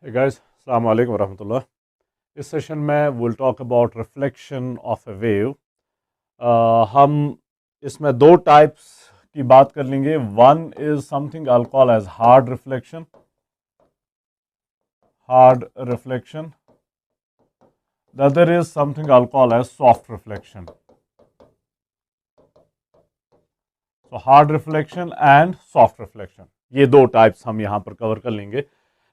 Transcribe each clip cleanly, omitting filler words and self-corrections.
Hey guys, अस्सलाम वालेकुम रहमतुल्लाह। इस सेशन में will talk about reflection of a wave. हम इसमें दो टाइप्स की बात कर लेंगे। One is something I call as hard reflection. The other is something I call as soft reflection. तो hard reflection and soft reflection, ये दो टाइप्स हम यहाँ पर कवर कर लेंगे।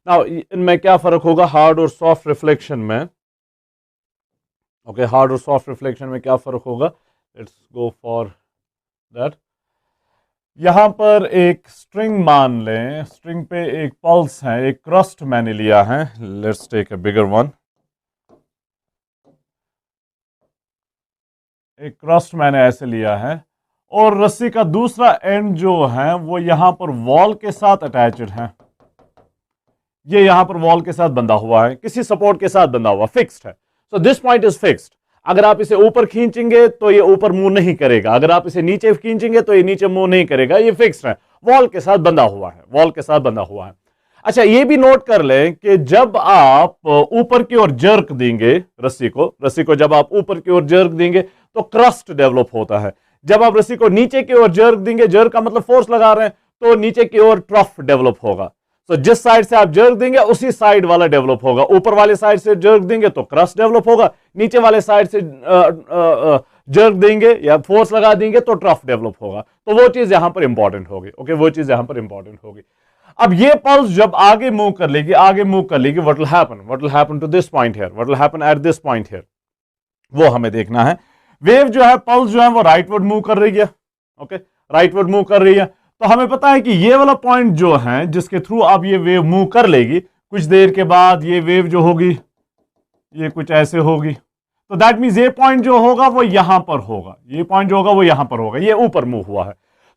नाउ इनमें क्या फर्क होगा हार्ड और सॉफ्ट रिफ्लेक्शन में? ओके, हार्ड और सॉफ्ट रिफ्लेक्शन में क्या फर्क होगा? Let's go for that. यहां पर एक स्ट्रिंग मान लें, स्ट्रिंग पे एक पल्स है, एक क्रस्ट मैंने लिया है। Let's take a bigger one. एक क्रस्ट मैंने ऐसे लिया है और रस्सी का दूसरा एंड जो है वो यहां पर वॉल के साथ अटैच्ड है। ये यहां पर वॉल के साथ बंधा हुआ है, किसी सपोर्ट के साथ बंधा हुआ, फिक्स्ड है। So this point is fixed. अगर आप इसे ऊपर खींचेंगे तो ये ऊपर मूव नहीं करेगा, अगर आप इसे नीचे खींचेंगे तो ये नीचे मूव नहीं करेगा। ये फिक्स्ड है, वॉल के साथ बंधा हुआ है, वॉल के साथ बंधा हुआ है। अच्छा, ये भी नोट कर लें कि जब आप ऊपर की ओर जर्क देंगे रस्सी को जब आप ऊपर की ओर जर्क देंगे तो क्रस्ट डेवलप होता है। जब आप रस्सी को नीचे की ओर जर्क देंगे, जर्क का मतलब फोर्स लगा रहे हैं, तो नीचे की ओर ट्रफ डेवलप होगा। तो जिस साइड से आप जर्क देंगे उसी साइड वाला डेवलप होगा। ऊपर वाले साइड से जर्क देंगे तो क्रस्ट डेवलप होगा, नीचे वाले साइड से जर्क देंगे या फोर्स लगा देंगे तो ट्रफ डेवलप होगा। तो वो चीज यहां पर इंपॉर्टेंट होगी। ओके, वो चीज यहां पर इंपॉर्टेंट होगी। अब ये पल्स जब आगे मूव कर लेगी, what will happen to this point here, what will happen at this point here, वो हमें देखना है। वेव जो है, पल्स जो है वो राइटवर्ड मूव कर रही है। ओके, राइटवर्ड मूव कर रही है। तो हमें पता है कि ये वाला पॉइंट जो है जिसके थ्रू अब ये वेव मूव कर लेगी, कुछ देर के बाद ये वेव जो होगी ये कुछ ऐसे होगी। तो दैट मींस ये पॉइंट जो होगा वो यहां पर होगा, ये पॉइंट जो होगा वो यहां पर होगा, ये ऊपर मूव हुआ है।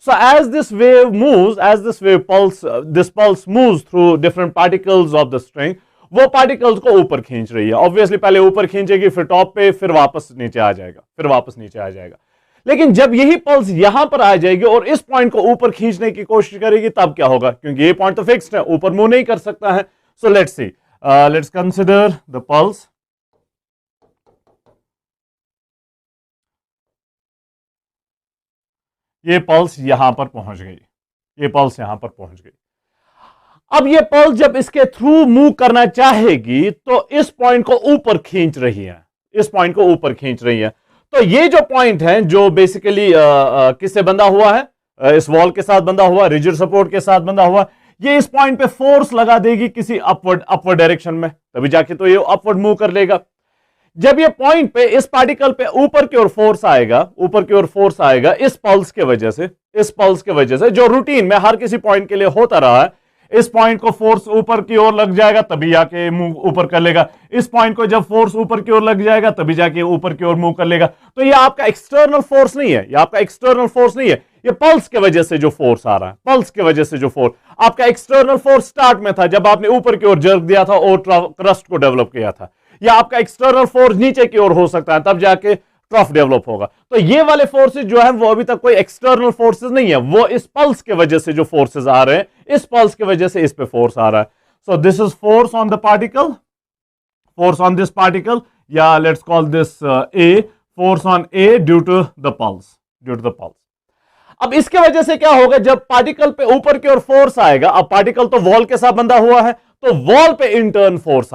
So as this wave moves, this pulse moves through different particles of the string, वो पार्टिकल्स को ऊपर खींच रही है। ऑब्वियसली पहले ऊपर खींचेगी, फिर टॉप पे, फिर वापस नीचे आ जाएगा, लेकिन जब यही पल्स यहां पर आ जाएगी और इस पॉइंट को ऊपर खींचने की कोशिश करेगी, तब क्या होगा? क्योंकि ये पॉइंट तो फिक्स्ड है, ऊपर मूव नहीं कर सकता है। So let's see, let's consider the pulse. ये पल्स यहां पर पहुंच गई, अब ये पल्स जब इसके थ्रू मूव करना चाहेगी तो इस पॉइंट को ऊपर खींच रही है, तो ये जो पॉइंट है जो बेसिकली किससे बंधा हुआ है? इस वॉल के साथ बंधा हुआ, रिजिड सपोर्ट के साथ बंधा हुआ। ये इस पॉइंट पे फोर्स लगा देगी किसी अपवर्ड डायरेक्शन में, तभी जाके तो ये अपवर्ड मूव कर लेगा। जब ये पॉइंट पे इस पार्टिकल पे ऊपर की ओर फोर्स आएगा इस पल्स के वजह से, जो रूटीन में हर किसी पॉइंट के लिए होता रहा है। इस पॉइंट को फोर्स ऊपर की ओर लग जाएगा तभी जाके मूव ऊपर कर लेगा, इस पॉइंट को जब फोर्स ऊपर की ओर लग जाएगा तभी जाके ऊपर की ओर मूव कर लेगा। तो ये आपका एक्सटर्नल फोर्स नहीं है, ये पल्स के वजह से जो फोर्स आ रहा है, आपका एक्सटर्नल फोर्स स्टार्ट में था जब आपने ऊपर की ओर जर्क दिया था और क्रस्ट को डेवलप किया था, या आपका एक्सटर्नल फोर्स नीचे की ओर हो सकता है, तब जाके ट्रफ डेवलप होगा। तो ये वाले फोर्सेस जो है वो अभी तक कोई एक्सटर्नल फोर्सेस नहीं है, वो इस पल्स के वजह से जो फोर्सेस आ रहे हैं, इस पल्स की वजह से इस पे फोर्स आ रहा है। So this is force on this particle, या let's call this A, force on A due to the pulse. अब इसके वजह से क्या होगा? जब पार्टिकल पे ऊपर की ओर फोर्स आएगा, अब पार्टिकल तो वॉल के साथ बंधा हुआ है, तो वॉल पे इंटर्न फोर्स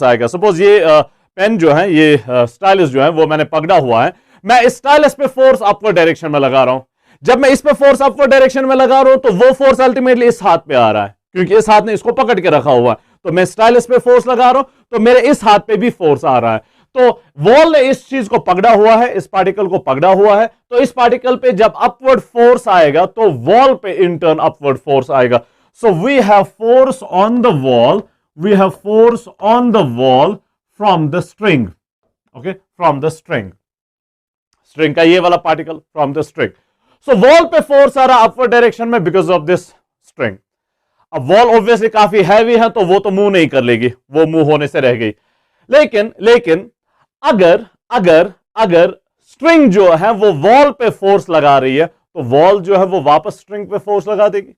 आएगा। सपोज ये पेन जो है, ये स्टाइलस जो है वो मैंने पकड़ा हुआ है, मैं इस स्टाइलस पे फोर्स अपवर्ड डायरेक्शन में लगा रहा हूं। जब मैं इस पे फोर्स अपवर्ड डायरेक्शन में लगा रहा हूं तो वो फोर्स अल्टीमेटली इस हाथ पे आ रहा है, क्योंकि इस हाथ ने इसको पकड़ के रखा हुआ है। तो मैं स्टाइलस पे फोर्स लगा रहा हूं तो मेरे इस हाथ पे भी फोर्स आ रहा है। तो वॉल ने इस चीज को पकड़ा हुआ है, इस पार्टिकल को पकड़ा हुआ है, तो इस पार्टिकल पे जब अपवर्ड फोर्स आएगा तो वॉल पे इंटर्न अपवर्ड फोर्स आएगा। So we have force on the wall from the string. Okay, from the string का ये वाला particle, from the string. So wall पे फोर्स आ रहा अपवर्ड डायरेक्शन में बिकॉज ऑफ दिस स्ट्रिंग। अब वॉल ऑब्वियसली काफी हैवी है तो वो तो मूव नहीं कर लेगी, वो मूव होने से रह गई। लेकिन अगर स्ट्रिंग जो है वो वॉल पे फोर्स लगा रही है तो वॉल जो है वो वापस स्ट्रिंग पे फोर्स लगा देगी।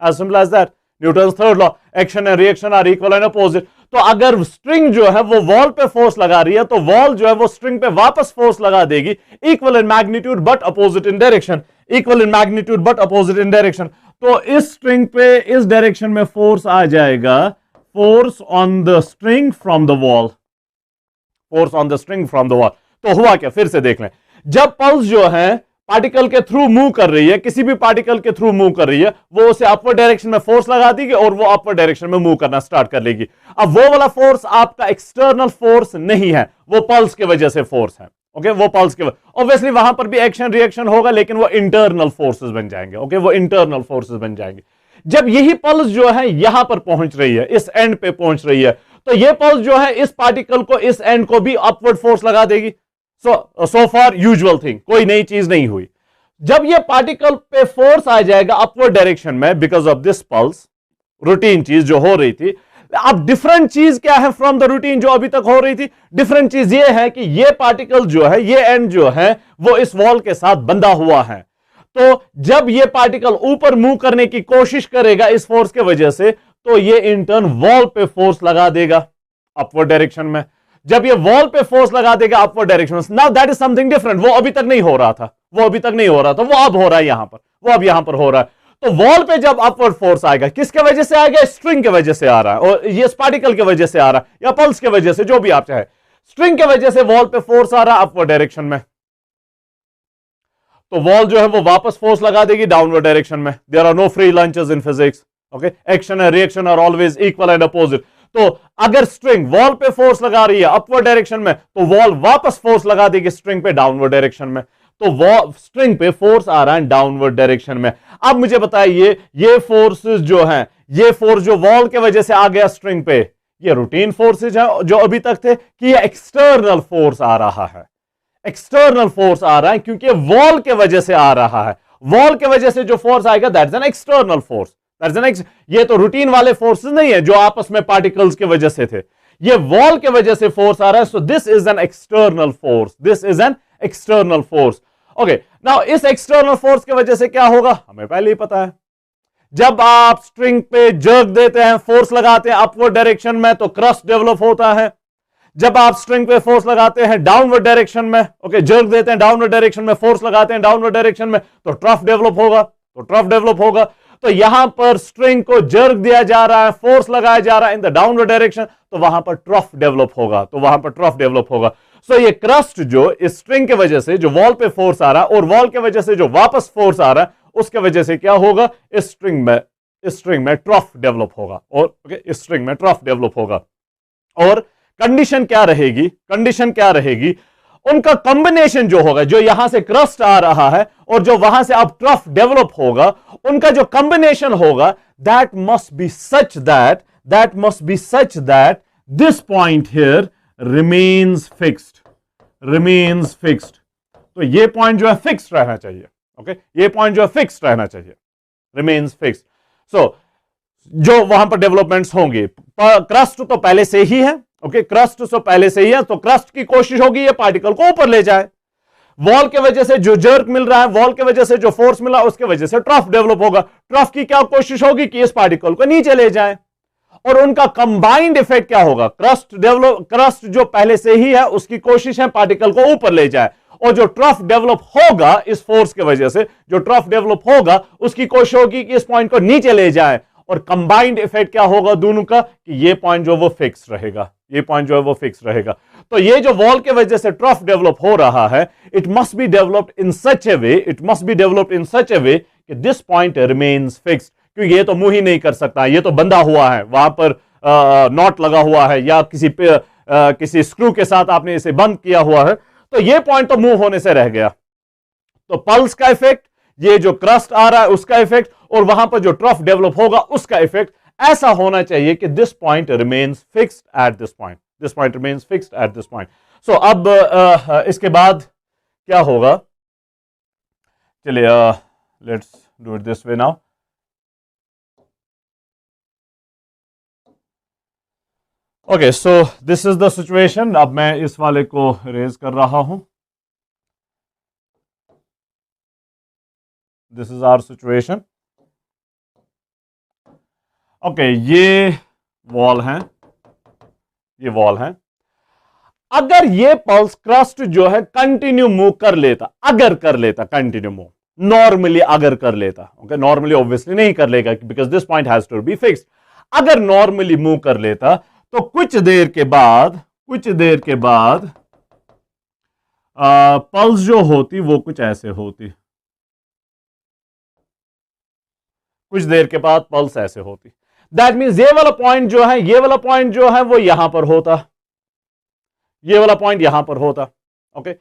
As simple as that. Newton third law, action and reaction are equal and opposite. तो अगर स्ट्रिंग जो है वो वॉल पे फोर्स लगा रही है तो वॉल जो है वो स्ट्रिंग पे वापस फोर्स लगा देगी, equal in magnitude but opposite in direction, equal in magnitude but opposite in direction. तो इस स्ट्रिंग पे इस डायरेक्शन में फोर्स आ जाएगा, force on the string from the wall, force on the string from the wall. तो हुआ क्या, फिर से देख लें। जब पल्स जो है पार्टिकल के थ्रू मूव कर रही है, किसी भी पार्टिकल के थ्रू मूव कर रही है, वो उसे अपवर्ड डायरेक्शन में फोर्स लगा देगी और वो अपवर्ड डायरेक्शन में मूव करना स्टार्ट कर लेगी। अब वो वाला फोर्स आपका एक्सटर्नल फोर्स नहीं है, वो पल्स के वजह से फोर्स है। ओके, वो पल्स के ऑब्वियसली वहां पर भी एक्शन रिएक्शन होगा, लेकिन वो इंटरनल फोर्सेस बन जाएंगे। ओके, वो इंटरनल फोर्सेस बन जाएंगे। जब यही पल्स जो है यहां पर पहुंच रही है, इस एंड पे पहुंच रही है, तो ये पल्स जो है इस पार्टिकल को, इस एंड को भी अपवर्ड फोर्स लगा देगी। सो फॉर यूजुअल थिंग, कोई नई चीज नहीं हुई। जब ये पार्टिकल पे फोर्स आ जाएगा अपवर्ड डायरेक्शन में because of this pulse, routine चीज जो हो रही थी, अब डिफरेंट चीज क्या है फ्रॉम द रूटीन जो अभी तक हो रही थी? डिफरेंट चीज ये है कि ये पार्टिकल जो है, ये एंड जो है वो इस वॉल के साथ बंधा हुआ है। तो जब ये पार्टिकल ऊपर मूव करने की कोशिश करेगा इस फोर्स के वजह से, तो ये इंटर्न वॉल पे फोर्स लगा देगा अपवर्ड डायरेक्शन में। जब ये वॉल पे फोर्स लगा देगा अपवर्ड डायरेक्शन में, now that is something different. वो अभी तक नहीं हो रहा था, वो अभी तक नहीं हो रहा था, वो अब हो रहा है यहां पर, वो अब यहां पर हो रहा है। तो वॉल पे जब अपवर्ड फोर्स आएगा, किसके वजह से आएगा? स्ट्रिंग के वजह से आ रहा है, और ये पार्टिकल के वजह से आ रहा है या पल्स के वजह से, जो भी आप चाहे। स्ट्रिंग के वजह से वॉल पे फोर्स आ रहा है अपवर्ड डायरेक्शन में, तो वॉल जो है वो वापस फोर्स लगा देगी डाउनवर्ड डायरेक्शन में। There are no free lunches in physics. Okay, action and reaction are always equal and opposite. तो अगर स्ट्रिंग वॉल पे फोर्स लगा रही है अपवर्ड डायरेक्शन में, तो वॉल वापस फोर्स लगा देगी स्ट्रिंग पे डाउनवर्ड डायरेक्शन में। तो वॉल स्ट्रिंग पे फोर्स आ रहा है डाउनवर्ड डायरेक्शन में। अब मुझे बताइए, ये फोर्सेस जो हैं, ये फोर्स जो वॉल के वजह से आ गया स्ट्रिंग पे, ये रूटीन फोर्सेज है जो अभी तक थे, कि ये एक्सटर्नल फोर्स आ रहा है? एक्सटर्नल फोर्स आ रहा है क्योंकि वॉल के वजह से आ रहा है। वॉल के वजह से जो फोर्स आएगा that's an external force, that's an ये तो रूटीन वाले फोर्सेस नहीं है जो आपस में पार्टिकल्स के वजह से थे, ये वॉल के वजह से फोर्स आ रहा है। So this is an external force, this is an external force. Okay, now इस एक्सटर्नल फोर्स की वजह से क्या होगा हमें पहले ही पता है। जब आप स्ट्रिंग पे जर्क देते हैं, फोर्स लगाते हैं अपवर्ड डायरेक्शन में, तो क्रस्ट डेवलप होता है। जब आप स्ट्रिंग पे फोर्स लगाते हैं डाउनवर्ड डायरेक्शन में, ओके, जर्क देते हैं डाउनवर्ड डायरेक्शन में, फोर्स लगाते हैं डाउनवर्ड डायरेक्शन में, तो ट्रफ डेवलप होगा, तो ट्रफ डेवलप होगा। तो यहां पर स्ट्रिंग को जर्क दिया जा रहा है, फोर्स लगाया जा रहा है इन द डाउनवर्ड डायरेक्शन, तो वहां पर ट्रफ डेवलप होगा, तो वहां पर ट्रफ डेवलप होगा। सो ये क्रस्ट जो इस स्ट्रिंग के वजह से जो वॉल पे फोर्स आ रहा है और वॉल के वजह से जो वापस फोर्स आ रहा है, उसके वजह से क्या होगा, इस स्ट्रिंग में ट्रफ डेवलप होगा, और ओके, इस स्ट्रिंग में ट्रफ डेवलप होगा। और कंडीशन क्या रहेगी? कंडीशन क्या रहेगी? उनका कॉम्बिनेशन जो होगा, जो यहां से क्रस्ट आ रहा है और जो वहां से अब ट्रफ डेवलप होगा, उनका जो कॉम्बिनेशन होगा, that must B such that this point here remains fixed. तो ये पॉइंट जो है फिक्स्ड रहना चाहिए। ओके, ये पॉइंट जो है फिक्स्ड रहना चाहिए, रिमेन्स फिक्स्ड। सो जो वहां पर डेवलपमेंट्स होंगे, क्रस्ट तो पहले से ही है, ओके, क्रस्ट तो पहले से ही है, तो क्रस्ट की कोशिश होगी ये पार्टिकल को ऊपर ले जाए। वॉल के वजह से जो जर्क मिल रहा है, वॉल के वजह से जो फोर्स मिला, उसके वजह से ट्रफ डेवलप होगा। ट्रफ की क्या कोशिश होगी कि इस पार्टिकल को नीचे ले जाए, और उनका कंबाइंड इफेक्ट क्या होगा? क्रस्ट जो पहले से ही है उसकी कोशिश है पार्टिकल को ऊपर ले जाए, और जो ट्रफ डेवलप होगा इस फोर्स के वजह से, जो ट्रफ डेवलप होगा उसकी कोशिश होगी कि इस पॉइंट को नीचे ले जाए। और कंबाइंड इफेक्ट क्या होगा दोनों का, कि ये पॉइंट जो वो फिक्स रहेगा, ये पॉइंट जो है वो फिक्स रहेगा। तो ये जो वॉल के वजह से ट्रफ डेवलप हो रहा है, it must be developed in such a way कि दिस पॉइंट रिमेन्स फिक्स्ड, क्योंकि ये तो मूव ही नहीं कर सकता, ये तो बंधा हुआ है, वहां पर नॉट लगा हुआ है या किसी स्क्रू के साथ आपने इसे बंद किया हुआ है, तो ये पॉइंट तो मूव होने से रह गया। तो पल्स का इफेक्ट, ये जो क्रस्ट आ रहा है उसका इफेक्ट, और वहां पर जो ट्रफ डेवलप होगा उसका इफेक्ट ऐसा होना चाहिए कि this point remains fixed at this point remains fixed at this point. So अब इसके बाद क्या होगा, चलिए let's do it this way now. Okay, so this is the situation. अब मैं इस वाले को रेज कर रहा हूं। This is our situation. Okay, ये वॉल है, ये वॉल है। अगर ये पल्स क्रस्ट जो है कंटिन्यू मूव कर लेता, अगर कर लेता कंटिन्यू मूव, नॉर्मली अगर कर लेता, ओके, नॉर्मली ऑब्वियसली नहीं कर लेगा because this point has to be fixed. अगर नॉर्मली मूव कर लेता तो कुछ देर के बाद पल्स जो होती वो कुछ ऐसे होती, कुछ देर के बाद पल्स ऐसे होती। दैट मीन्स ये वाला पॉइंट जो है, ये वाला पॉइंट जो है वो यहां पर होता, ये वाला पॉइंट यहां पर होता। ओके,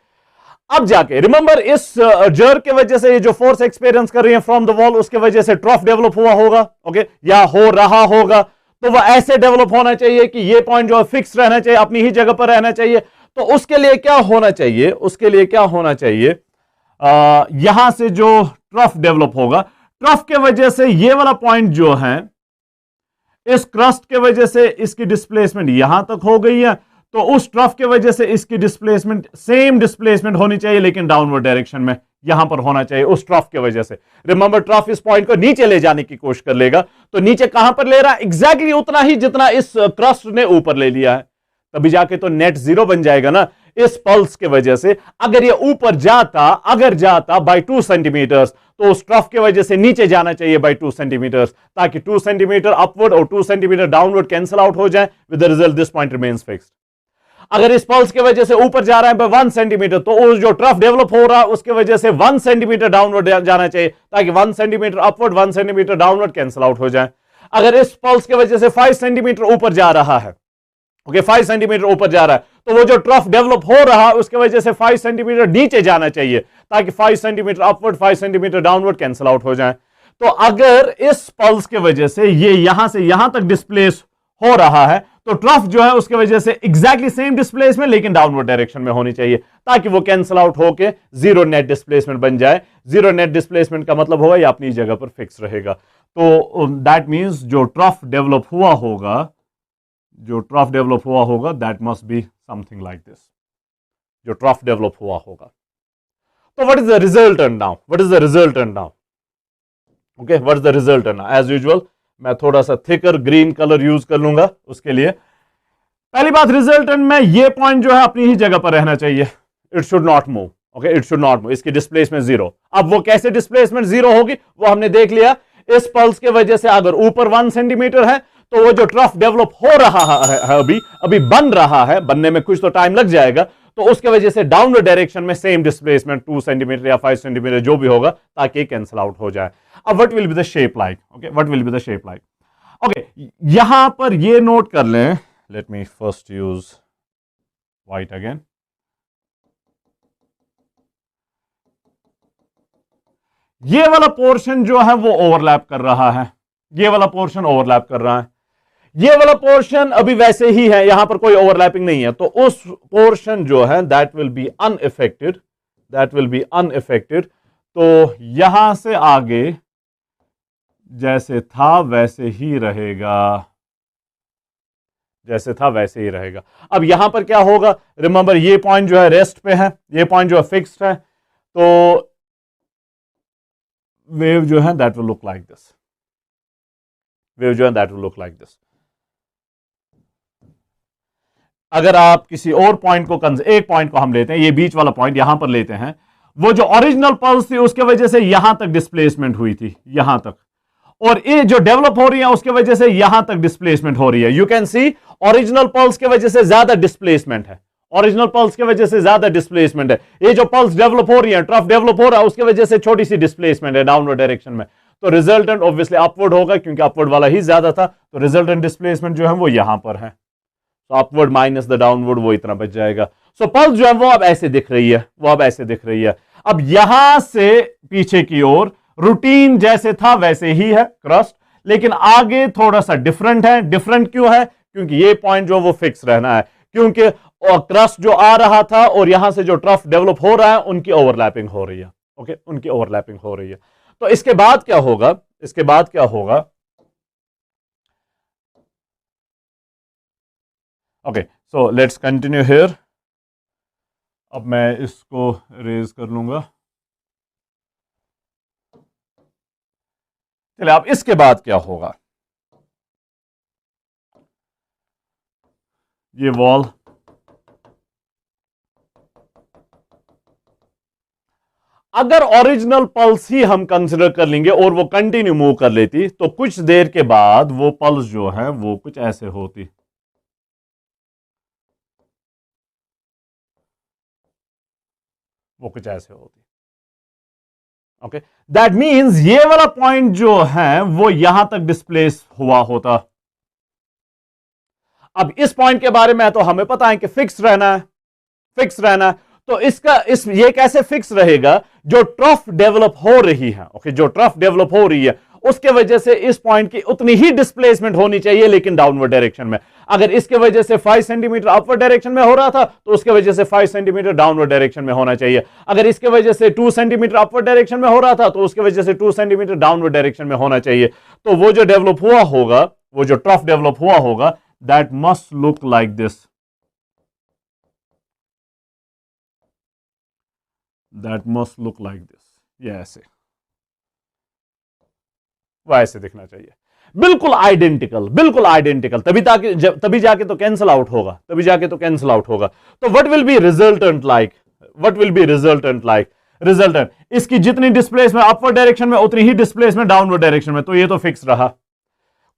अब जाके रिमेंबर इस जर के वजह से ये जो फोर्स एक्सपीरियंस कर रही है फ्रॉम द वॉल, उसके वजह से ट्रफ डेवलप हुआ होगा, ओके, या हो रहा होगा। तो वह ऐसे डेवलप होना चाहिए कि ये पॉइंट जो है फिक्स रहना चाहिए, अपनी ही जगह पर रहना चाहिए। तो उसके लिए क्या होना चाहिए, उसके लिए क्या होना चाहिए, यहां से जो ट्रफ डेवलप होगा, ट्रफ के वजह से ये वाला पॉइंट जो है, इस क्रस्ट के वजह से इसकी डिस्प्लेसमेंट यहां तक हो गई है, तो उस ट्रफ के वजह से इसकी डिस्प्लेसमेंट सेम डिस्प्लेसमेंट होनी चाहिए लेकिन डाउनवर्ड डायरेक्शन में यहां पर होना चाहिए उस ट्रफ के वजह से। रिमेंबर ट्रफ इस पॉइंट को नीचे ले जाने की कोशिश कर लेगा, तो नीचे कहां पर ले रहा है, एग्जैक्टली उतना ही जितना इस क्रस्ट ने ऊपर ले लिया है, तभी जाके तो नेट जीरो बन जाएगा ना इस पल्स के वजह से। अगर ये ऊपर जाता, अगर जाता बाय 2 सेंटीमीटर, तो उस ट्रफ के वजह से नीचे जाना चाहिए बाय 2 सेंटीमीटर, ताकि 2 सेंटीमीटर अपवर्ड और 2 सेंटीमीटर डाउनवर्ड कैंसिल आउट हो जाए, with the result this point remains fixed. अगर इस पल्स की वजह से ऊपर जा रहा है बाय 1 सेंटीमीटर, तो उस जो ट्रफ डेवलप हो रहा है उसके वजह से 1 सेंटीमीटर डाउनवर्ड जाना चाहिए, ताकि 1 centimetre upward 1 centimetre downward cancel out हो जाए। अगर इस पल्स की वजह से 5 सेंटीमीटर ऊपर जा रहा है, ओके, 5 सेंटीमीटर ऊपर जा रहा है, तो वो जो ट्रफ डेवलप हो रहा है उसके वजह से 5 सेंटीमीटर नीचे जाना चाहिए, ताकि 5 centimetre upward 5 centimetre downward cancel out हो जाए। तो अगर इस पल्स के वजह से ये यहां से यहां तक डिस्प्लेस हो रहा है, तो ट्रफ जो है उसके वजह से एग्जैक्टली सेम डिस्प्लेसमेंट लेकिन डाउनवर्ड डायरेक्शन में होनी चाहिए, ताकि वो कैंसिल आउट होके जीरो नेट डिस्प्लेसमेंट बन जाए। जीरो नेट डिस्प्लेसमेंट का मतलब होगा ये अपनी जगह पर फिक्स रहेगा। तो दैट मींस जो ट्रफ डेवलप हुआ होगा, जो ट्रफ डेवलप हुआ होगा, that must be something like this, जो ट्रफ डेवलप हुआ होगा। तो what is the resultant now, what is the resultant now, okay, what is the resultant now. As usual मैं थोड़ा सा थिकर ग्रीन कलर यूज कर लूंगा उसके लिए। पहली बात, रिजल्टेंट में ये पॉइंट जो है अपनी ही जगह पर रहना चाहिए, it should not move, okay, it should not move, इसकी डिस्प्लेसमेंट जीरो। अब वो कैसे डिस्प्लेसमेंट जीरो होगी वो हमने देख लिया। इस पल्स के वजह से अगर ऊपर 1 सेंटीमीटर है, तो वो जो ट्रफ डेवलप हो रहा है अभी बन रहा है, बनने में कुछ तो टाइम लग जाएगा, तो उसके वजह से डाउनवर्ड डायरेक्शन में सेम डिस्प्लेसमेंट 2 सेंटीमीटर या 5 सेंटीमीटर जो भी होगा, ताकि कैंसिल आउट हो जाए। अब what will be the shape like, okay, what will be the shape like, okay, यहां पर ये नोट कर लें, let me first use white again. ये वाला पोर्शन जो है वो ओवरलैप कर रहा है, ये वाला पोर्शन ओवरलैप कर रहा है, ये वाला पोर्शन अभी वैसे ही है, यहां पर कोई ओवरलैपिंग नहीं है, तो उस पोर्शन जो है that will be unaffected, that will be unaffected. तो यहां से आगे जैसे था वैसे ही रहेगा, जैसे था वैसे ही रहेगा। अब यहां पर क्या होगा, रिमेंबर ये पॉइंट जो है रेस्ट पे है, ये पॉइंट जो है फिक्स्ड है, तो वेव जो है that will look like this, wave जो है that will look like this. अगर आप किसी और पॉइंट को एक पॉइंट को हम लेते हैं, ये बीच वाला पॉइंट यहां पर लेते हैं, वो जो ओरिजिनल पल्स थी उसके वजह से यहां तक डिस्प्लेसमेंट हुई थी, यहां तक, और ये जो डेवलप हो रही है उसके वजह से यहां तक डिस्प्लेसमेंट हो रही है। You can see original pulse के वजह से ज्यादा डिस्प्लेसमेंट है, ओरिजिनल पल्स के वजह से ज्यादा डिस्प्लेसमेंट है। ये जो पल्स डेवलप हो रही है, ट्रफ डेवलप हो रहा है, उसके वजह से छोटी सी डिस्प्लेसमेंट है डाउनवर्ड डायरेक्शन में, तो रिजल्टेंट ऑब्वियसली अपवर्ड होगा, क्योंकि अपवर्ड वाला ही ज्यादा था, तो रिजल्टेंट डिस्प्लेसमेंट जो है वो यहां पर है, तो अपवर्ड माइनस द डाउनवर्ड वो इतना बच जाएगा। सो पल्स जो है वो अब ऐसे दिख रही है, वो अब ऐसे दिख रही है। अब यहां से पीछे की ओर रूटीन जैसे था वैसे ही है क्रस्ट, लेकिन आगे थोड़ा सा डिफरेंट है। डिफरेंट क्यों है, क्योंकि ये पॉइंट जो वो फिक्स रहना है, क्योंकि क्रस्ट जो आ रहा था और यहां से जो ट्रफ डेवलप हो रहा है उनकी ओवरलैपिंग हो रही है, ओके, उनकी ओवरलैपिंग हो रही है। तो इसके बाद क्या होगा, इसके बाद क्या होगा, okay, so let's continue here. अब मैं इसको रेज कर लूंगा। चलिए, अब इसके बाद क्या होगा, ये वॉल अगर ओरिजिनल पल्स ही हम कंसिडर कर लेंगे और वो कंटिन्यू मूव कर लेती तो कुछ देर के बाद वो पल्स जो है वो कुछ ऐसे होती। वो कुछ ऐसे होती। ओके, दैट मीन्स ये वाला पॉइंट जो है वो यहां तक डिस्प्लेस हुआ होता। अब इस पॉइंट के बारे में तो हमें पता है कि फिक्स रहना है, फिक्स रहना है। तो ये कैसे फिक्स रहेगा? जो ट्रफ डेवलप हो रही है, ओके, जो ट्रफ डेवलप हो रही है उसके वजह से इस पॉइंट की उतनी ही डिस्प्लेसमेंट होनी चाहिए लेकिन डाउनवर्ड डायरेक्शन में। अगर इसके वजह से 5 सेंटीमीटर अपवर्ड डायरेक्शन में हो रहा था तो उसके वजह से 5 सेंटीमीटर डाउनवर्ड डायरेक्शन में होना चाहिए। अगर इसके वजह से 2 सेंटीमीटर अपवर्ड डायरेक्शन में हो रहा था तो उसके वजह से 2 सेंटीमीटर डाउनवर्ड डायरेक्शन में होना चाहिए। तो वो जो डेवलप हुआ होगा, वो जो ट्रफ डेवलप हुआ होगा, that must look like this, that must look like this. ये ऐसे, वो ऐसे दिखना चाहिए, बिल्कुल आइडेंटिकल, बिल्कुल आइडेंटिकल। तभी जाके तो कैंसिल आउट होगा, तभी जाके तो कैंसिल आउट होगा। तो what will be resultant like? What will be resultant like? Resultant इसकी जितनी डिस्प्लेसमेंट अपवर्ड डायरेक्शन में उतनी ही डिस्प्लेसमेंट डाउनवर्ड डायरेक्शन में। तो ये तो फिक्स रहा।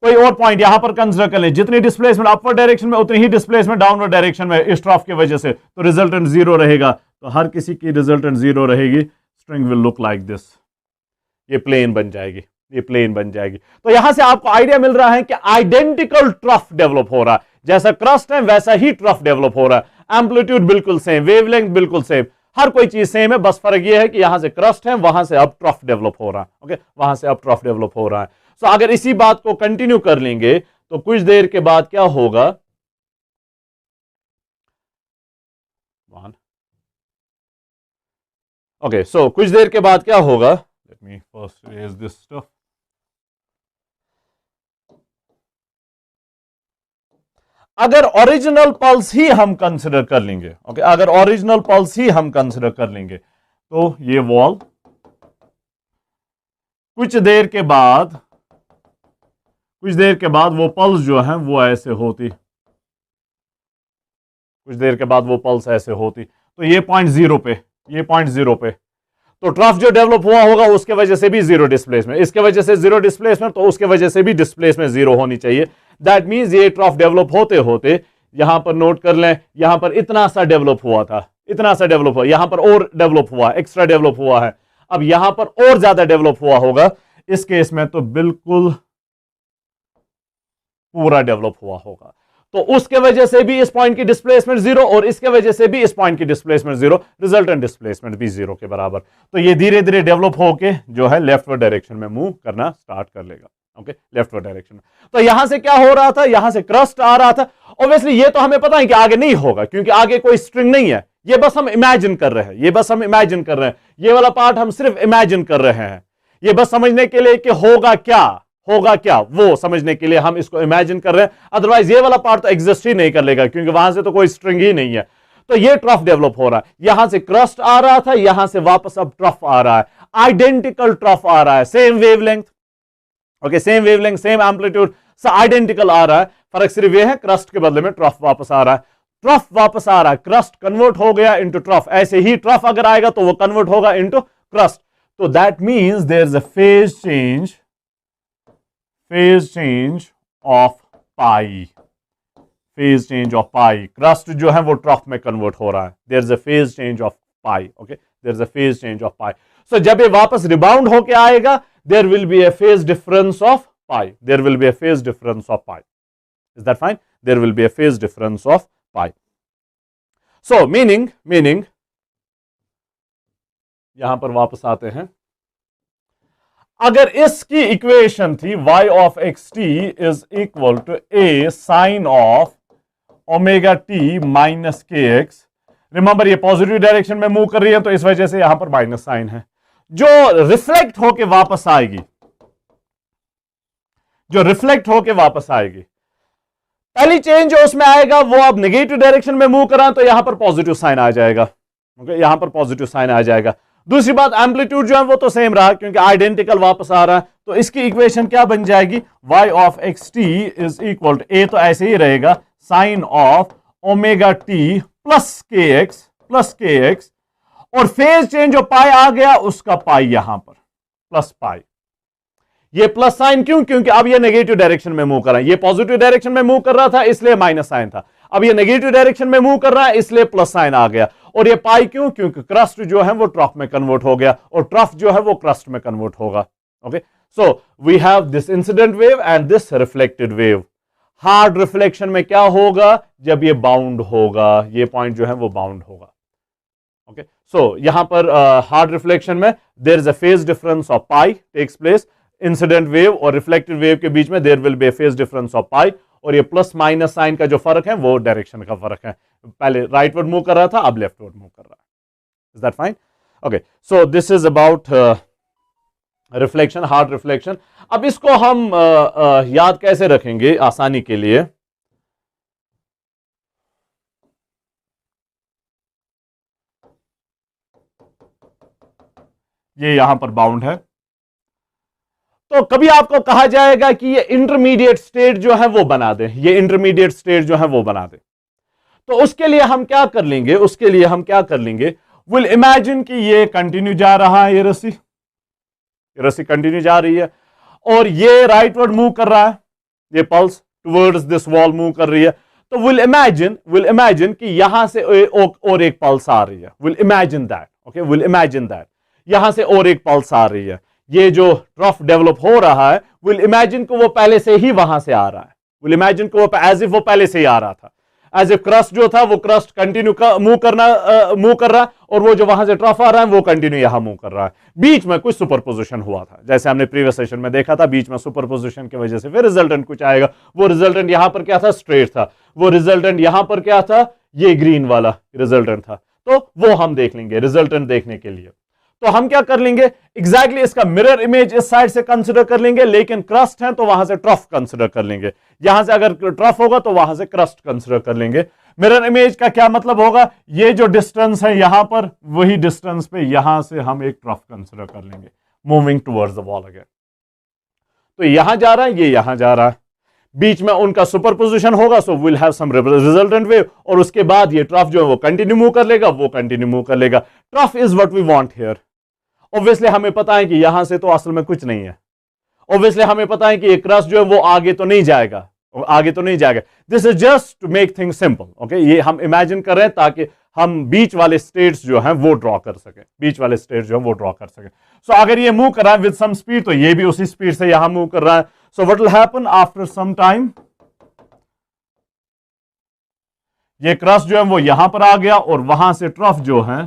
कोई और पॉइंट यहां पर कंसिडर कर लें, जितनी डिस्प्लेसमेंट अपवर्ड डायरेक्शन में उतनी ही डिस्प्लेसमेंट डाउनवर्ड डायरेक्शन में इस ट्रफ की वजह से, तो रिजल्टेंट जीरो रहेगा। तो हर किसी की रिजल्टेंट जीरो रहेगी। String will look like this. ये प्लेन बन जाएगी, ये प्लेन बन जाएगी। तो यहां से आपको आइडिया मिल रहा है कि आइडेंटिकल ट्रफ डेवलप हो रहा है। जैसा क्रस्ट है वैसा ही ट्रफ डेवलप हो रहा है। एम्पलीट्यूड बिल्कुल सेम, वेवलेंथ बिल्कुल सेम, हर कोई चीज सेम है। बस फर्क यह है कि यहां से क्रस्ट है, वहां से अब ट्रफ डेवलप हो रहा है। ओके, वहां से अब ट्रफ डेवलप हो रहा है। तो अगर इसी बात को कंटिन्यू कर लेंगे तो कुछ देर के बाद क्या होगा? ओके, सो कुछ देर के बाद क्या होगा? Let me first raise this stuff. अगर ओरिजिनल पल्स ही हम कंसिडर कर लेंगे, ओके, अगर ओरिजिनल पल्स ही हम कंसिडर कर लेंगे तो ये वॉल कुछ देर के बाद वो पल्स जो है वो ऐसे होती। कुछ देर के बाद वो पल्स ऐसे होती। तो ये पॉइंट जीरो पे, ये पॉइंट जीरो पे, तो ट्रफ जो डेवलप हुआ होगा उसके वजह से भी जीरो डिस्प्लेसमेंट, इसके वजह से जीरो डिस्प्लेसमेंट, तो उसके वजह से भी डिस्प्लेसमेंट जीरो होनी चाहिए। दैट मींस ये ट्रफ डेवलप होते होते, यहां पर नोट कर लें, यहां पर इतना सा डेवलप हुआ था, इतना सा डेवलप हुआ, यहां पर और डेवलप हुआ, एक्स्ट्रा डेवलप हुआ है। अब यहां पर और ज्यादा डेवलप हुआ होगा। इस केस में तो बिल्कुल पूरा डेवलप हुआ होगा। तो उसके वजह से भी इस पॉइंट की डिस्प्लेसमेंट जीरो और इसके वजह से भी इस पॉइंट की डिस्प्लेसमेंट जीरो, रिजल्टेंट डिस्प्लेसमेंट भी जीरो के बराबर। तो ये धीरे धीरे डेवलप होके जो है लेफ्टवर्ड डायरेक्शन में मूव करना स्टार्ट कर लेगा। ओके, लेफ्टवर्ड डायरेक्शन में। तो यहां से क्या हो रहा था? यहां से क्रस्ट आ रहा था। ऑब्वियसली ये तो हमें पता है कि आगे नहीं होगा क्योंकि आगे कोई स्ट्रिंग नहीं है। ये बस हम इमेजिन कर रहे हैं, ये बस हम इमेजिन कर रहे हैं, ये वाला पार्ट हम सिर्फ इमेजिन कर रहे हैं। ये बस समझने के लिए कि होगा क्या, होगा क्या, वो समझने के लिए हम इसको इमेजिन कर रहे हैं। अदरवाइज ये वाला पार्ट तो एग्जिस्ट ही नहीं कर लेगा क्योंकि वहां से तो कोई स्ट्रिंग ही नहीं है। तो ये ट्रफ डेवलप हो रहा है। यहां से क्रस्ट आ रहा था, यहां से वापस अब ट्रफ आ रहा है। आइडेंटिकल ट्रफ आ रहा है, same wavelength, okay, same wavelength, same amplitude, identical आ रहा है। फर्क सिर्फ ये है क्रस्ट के बदले में ट्रफ वापस आ रहा है। ट्रफ वापस आ रहा है, क्रस्ट कन्वर्ट हो गया इनटू ट्रफ। ऐसे ही ट्रफ अगर आएगा तो वो कन्वर्ट होगा into crest. So that means there is a phase change of pi, phase change of pi. Crest जो है वो ट्रफ में कन्वर्ट हो रहा है। There is a phase change of pi. Okay, there is a phase change of pi. So जब ये वापस रिबाउंड होके आएगा, there will be a phase difference of pi, there will be a phase difference of pi. Is that fine? There will be a phase difference of pi. So meaning यहां पर वापस आते हैं। अगर इसकी इक्वेशन थी y of x t is equal to a sine of omega t minus k x. Remember ये positive direction में मूव कर रही है तो इस वजह से यहां पर माइनस साइन है। जो रिफ्लेक्ट होके वापस आएगी, जो रिफ्लेक्ट होके वापस आएगी, पहली चेंज जो उसमें आएगा वो अब नेगेटिव डायरेक्शन में मूव करा तो यहां पर पॉजिटिव साइन आ जाएगा। ओके, यहां पर पॉजिटिव साइन आ जाएगा। दूसरी बात, एम्पलीट्यूड जो है वो तो सेम रहा क्योंकि आइडेंटिकल वापस आ रहा है। तो इसकी इक्वेशन क्या बन जाएगी? y of x t is equal to, a तो ऐसे ही रहेगा, sine of omega t plus k x, और फेज चेंज जो पाई आ गया उसका पाई यहां पर प्लस पाई। ये प्लस साइन क्यों? क्योंकि अब ये नेगेटिव डायरेक्शन में मूव कर रहा है। ये पॉजिटिव डायरेक्शन में मूव कर रहा था इसलिए माइनस साइन था, अब ये नेगेटिव डायरेक्शन में मूव कर रहा है इसलिए प्लस साइन आ गया। और ये पाई क्यों? क्योंकि क्रस्ट जो है वो ट्रफ में कन्वर्ट हो गया और ट्रफ जो है वो क्रस्ट में कन्वर्ट होगा। Okay, so we have this incident wave and this reflected wave. Hard reflection में क्या होगा? जब ये बाउंड होगा, ये पॉइंट जो है वो बाउंड होगा। ओके, सो यहां पर हार्ड रिफ्लेक्शन में there is a phase difference of pi takes place. Incident wave और रिफ्लेक्टेड वेव के बीच में there will be a phase difference of pi, और ये प्लस माइनस साइन का जो फर्क है वो डायरेक्शन का फर्क है। पहले राइटवर्ड मूव कर रहा था, अब लेफ्टवर्ड मूव कर रहा है। Is that fine? Okay, so this is about reflection, hard reflection. अब इसको हम याद कैसे रखेंगे आसानी के लिए? ये यहां पर बाउंड है, तो कभी आपको कहा जाएगा कि ये इंटरमीडिएट स्टेट जो है वो बना दे, ये इंटरमीडिएट स्टेट जो है वो बना दे। तो उसके लिए हम क्या कर लेंगे? विल इमेजिन कि ये कंटिन्यू जा रहा है, ये रस्सी कंटिन्यू जा रही है और ये राइटवर्ड मूव कर रहा है, ये pulse towards this wall move कर रही है। तो विल इमेजिन कि यहां से और एक पल्स आ रही है। विल इमेजिन दैट यहां से और एक पल्स आ रही है। ये जो ट्रफ डेवलप हो रहा है, विल इमेजिन को वो पहले से ही वहां से आ रहा है। विल इमेजिन को वो एज इफ वो पहले से ही आ रहा था, एज इफ क्रस्ट जो था वो क्रस्ट कंटिन्यू मूव कर रहा है, और वो जो वहां से ट्रफ आ रहा है वो कंटिन्यू यहां मूव कर रहा है। बीच में कुछ सुपरपोजिशन हुआ था, जैसे हमने प्रीवियस सेशन में देखा था, बीच में सुपरपोजिशन की वजह से फिर रिजल्टेंट कुछ आएगा। वो रिजल्टेंट यहां पर क्या था? स्ट्रेट था। वो रिजल्टेंट यहां पर क्या था? ये ग्रीन वाला रिजल्टेंट था। तो वो हम देख लेंगे रिजल्टेंट देखने के लिए। तो हम क्या कर लेंगे? एग्जैक्टली इसका मिरर इमेज इस साइड से कंसिडर कर लेंगे, लेकिन क्रस्ट है तो वहां से ट्रफ कंसिडर कर लेंगे। यहां से अगर ट्रफ होगा तो वहां से क्रस्ट कंसिडर कर लेंगे। मिरर इमेज का क्या मतलब होगा? ये जो डिस्टेंस है यहां पर, वही डिस्टेंस पे यहां से हम एक ट्रफ कंसिडर कर लेंगे, moving towards the wall again. तो यहां जा रहा है, ये यहां जा रहा है, बीच में उनका सुपरपोजिशन होगा, so will have some resultant wave, और उसके बाद ये ट्रफ जो है वो कंटिन्यू मूव कर लेगा, trough is what we want here. Obviously हमें पता है कि यहां से तो असल में कुछ नहीं है। ऑब्वियसली हमें पता है कि ये क्रस्ट जो है वो आगे तो नहीं जाएगा। This is just to make things simple. Okay, ये हम इमेजिन कर रहे हैं ताकि हम बीच वाले स्टेट्स जो हैं वो ड्रॉ कर सकें। सो अगर ये मूव कर रहा है विद सम स्पीड, तो ये भी उसी स्पीड से यहां मूव कर रहा है। So what will happen after some time? ये क्रस्ट जो है वो यहां पर आ गया और वहां से ट्रफ जो है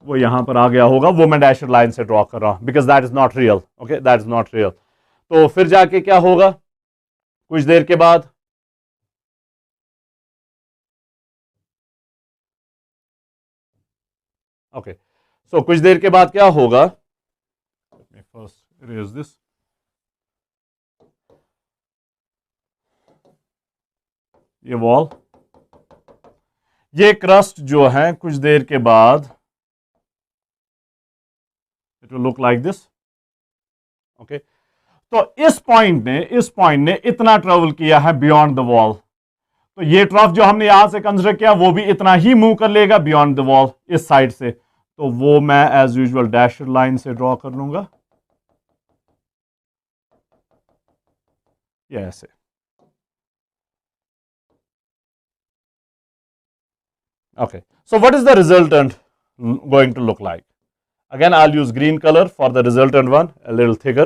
वो यहां पर आ गया होगा। वो मैं डैशर लाइन से ड्रॉ कर रहा हूं because that is not real. Okay, that is not real. तो फिर जाके क्या होगा? कुछ देर के बाद कुछ देर के बाद क्या होगा? First erase this. ये वॉल, ये क्रस्ट जो है कुछ देर के बाद it will look like this. Okay, तो इस पॉइंट ने इतना ट्रेवल किया है बियॉन्ड द वॉल, तो ये ट्रफ जो हमने यहां से कंसिडर किया वो भी इतना ही मूव कर लेगा बियॉन्ड द वॉल इस साइड से। तो वो मैं एज यूजुअल डैशर लाइन से ड्रॉ कर लूंगा, ये ऐसे। Okay, so what is the resultant going to look like? Again, I'll use green color for the resultant one, a little thicker.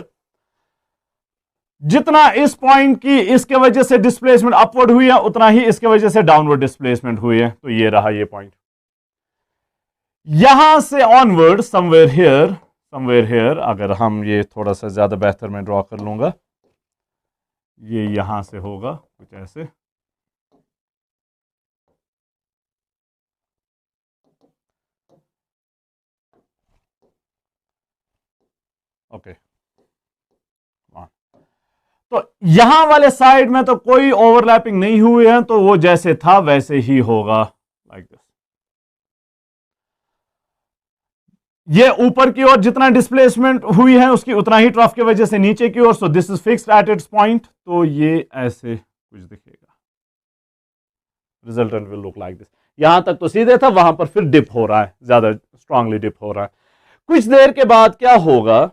जितना इस पॉइंट की इसके वजह से डिस्प्लेसमेंट अपवर्ड हुई है, उतना ही इसके वजह से डाउनवर्ड डिस्प्लेसमेंट हुई है। तो ये रहा ये पॉइंट। यहां से ऑनवर्ड समवेयर हियर, अगर हम ये थोड़ा सा ज्यादा बेहतर मैं ड्रॉ कर लूंगा, ये यहां से होगा कुछ ऐसे। ओके, तो यहां वाले साइड में तो कोई ओवरलैपिंग नहीं हुई है, तो वो जैसे था वैसे ही होगा, लाइक दिस। ये ऊपर की ओर जितना डिस्प्लेसमेंट हुई है उसकी उतना ही ट्रफ की वजह से नीचे की ओर, so this is fixed at its point. तो ये ऐसे कुछ दिखेगा resultant will look like this. यहां तक तो सीधे था, वहां पर फिर डिप हो रहा है, ज्यादा स्ट्रांगली डिप हो रहा है। कुछ देर के बाद क्या होगा,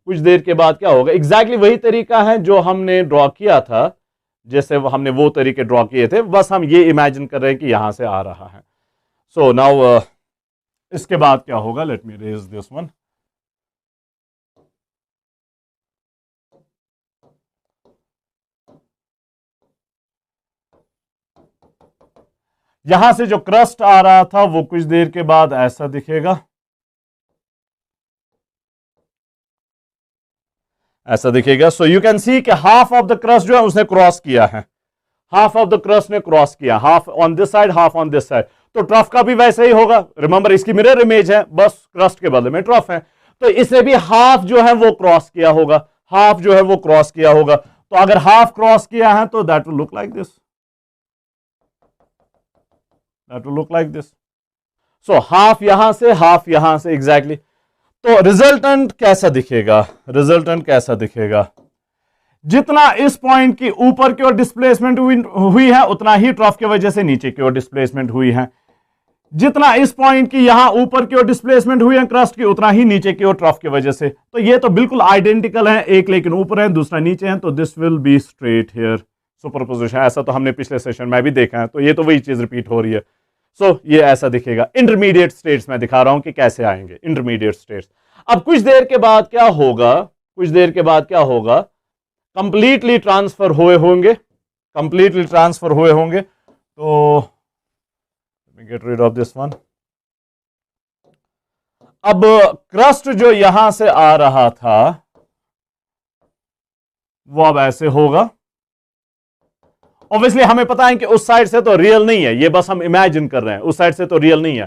कुछ देर के बाद क्या होगा, एग्जैक्टली वही तरीका है जो हमने ड्रॉ किया था, जैसे हमने वो तरीके ड्रॉ किए थे, बस हम ये इमेजिन कर रहे हैं कि यहां से आ रहा है। सो नाउ इसके बाद क्या होगा, let me erase this one. यहां से जो क्रस्ट आ रहा था वो कुछ देर के बाद ऐसा दिखेगा, ऐसा दिखेगा। सो यू कैन सी कि हाफ ऑफ द क्रस्ट जो है उसने क्रॉस किया है, हाफ ऑफ द क्रस्ट ने क्रॉस किया, half on this side half on this side. तो ट्रफ का भी वैसे ही होगा, रिमेंबर इसकी मिरर इमेज है, बस क्रस्ट के बदले में ट्रफ है, तो इसने भी हाफ जो है वो क्रॉस किया होगा, हाफ जो है वो क्रॉस किया होगा। तो अगर हाफ क्रॉस किया है तो that will look like this, that will look like this. So half यहां से हाफ यहां से, एग्जैक्टली तो रिजल्टेंट कैसा दिखेगा, रिजल्टेंट कैसा दिखेगा, जितना इस पॉइंट की ऊपर की ओर डिस्प्लेसमेंट हुई है उतना ही ट्रफ की वजह से नीचे की ओर डिस्प्लेसमेंट हुई है, जितना इस पॉइंट की यहां ऊपर की ओर डिस्प्लेसमेंट हुई है क्रस्ट की, उतना ही नीचे की ओर ट्रफ की वजह से। तो ये तो बिल्कुल आइडेंटिकल है, एक लेकिन ऊपर है दूसरा नीचे है, तो this will be straight here, superposition. ऐसा तो हमने पिछले सेशन में भी देखा है, तो ये तो वही चीज रिपीट हो रही है। सो ये ऐसा दिखेगा। इंटरमीडिएट स्टेट्स में दिखा रहा हूं कि कैसे आएंगे इंटरमीडिएट स्टेट्स। अब कुछ देर के बाद क्या होगा, कुछ देर के बाद क्या होगा, कंप्लीटली ट्रांसफर हुए होंगे, कंप्लीटली ट्रांसफर हुए होंगे। तो get rid of this one. अब क्रस्ट जो यहां से आ रहा था वो अब ऐसे होगा। ऑब्वियसली हमें पता है कि उस साइड से तो रियल नहीं है, ये बस हम इमेजिन कर रहे हैं, उस साइड से तो रियल नहीं है।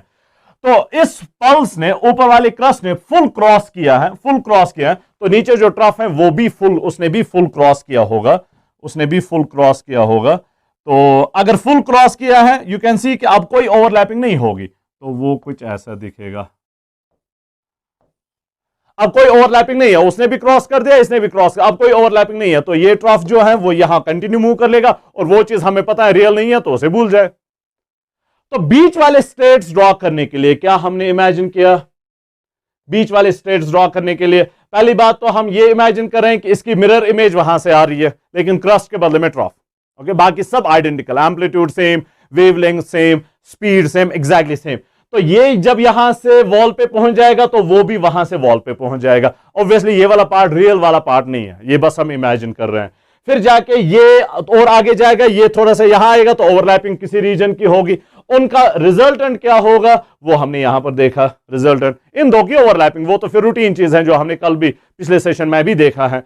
तो इस पल्स ने, ऊपर वाले क्रस्ट ने फुल क्रॉस किया है, फुल क्रॉस किया है, तो नीचे जो ट्रफ है वो भी फुल, उसने भी फुल क्रॉस किया होगा, उसने भी फुल क्रॉस किया होगा। तो अगर फुल क्रॉस किया है, यू कैन सी कि अब कोई ओवरलैपिंग नहीं होगी, तो वो कुछ ऐसा दिखेगा। अब कोई ओवरलैपिंग नहीं है, उसने भी क्रॉस कर दिया, इसने भी क्रॉस किया, अब कोई ओवरलैपिंग नहीं है, तो ये ट्रफ जो है वो यहां कंटिन्यू मूव कर लेगा, और वो चीज हमें पता है रियल नहीं है तो उसे भूल जाए। तो बीच वाले स्टेट्स ड्रॉ करने के लिए क्या हमने इमेजिन किया, बीच वाले स्टेट्स ड्रॉ करने के लिए पहली बात तो हम ये इमेजिन कर रहे हैं कि इसकी मिरर इमेज वहां से आ रही है, लेकिन क्रस्ट के बदले में ट्रफ। ओके, बाकी सब identical, amplitude same, wavelength same, speed same, exactly same. तो ये जब यहां से वॉल पे पहुंच जाएगा तो वो भी वहां से वॉल पे पहुंच जाएगा। ऑब्वियसली ये वाला पार्ट रियल वाला पार्ट नहीं है, ये बस हम इमेजिन कर रहे हैं। फिर जाके ये और आगे जाएगा, ये थोड़ा सा यहां आएगा तो ओवरलैपिंग किसी रीजन की होगी, उनका रिजल्टेंट क्या होगा वो हमने यहां पर देखा। रिजल्टेंट इन दो की ओवरलैपिंग, वो तो फिर रूटीन चीज है जो हमने कल भी पिछले सेशन में भी देखा है।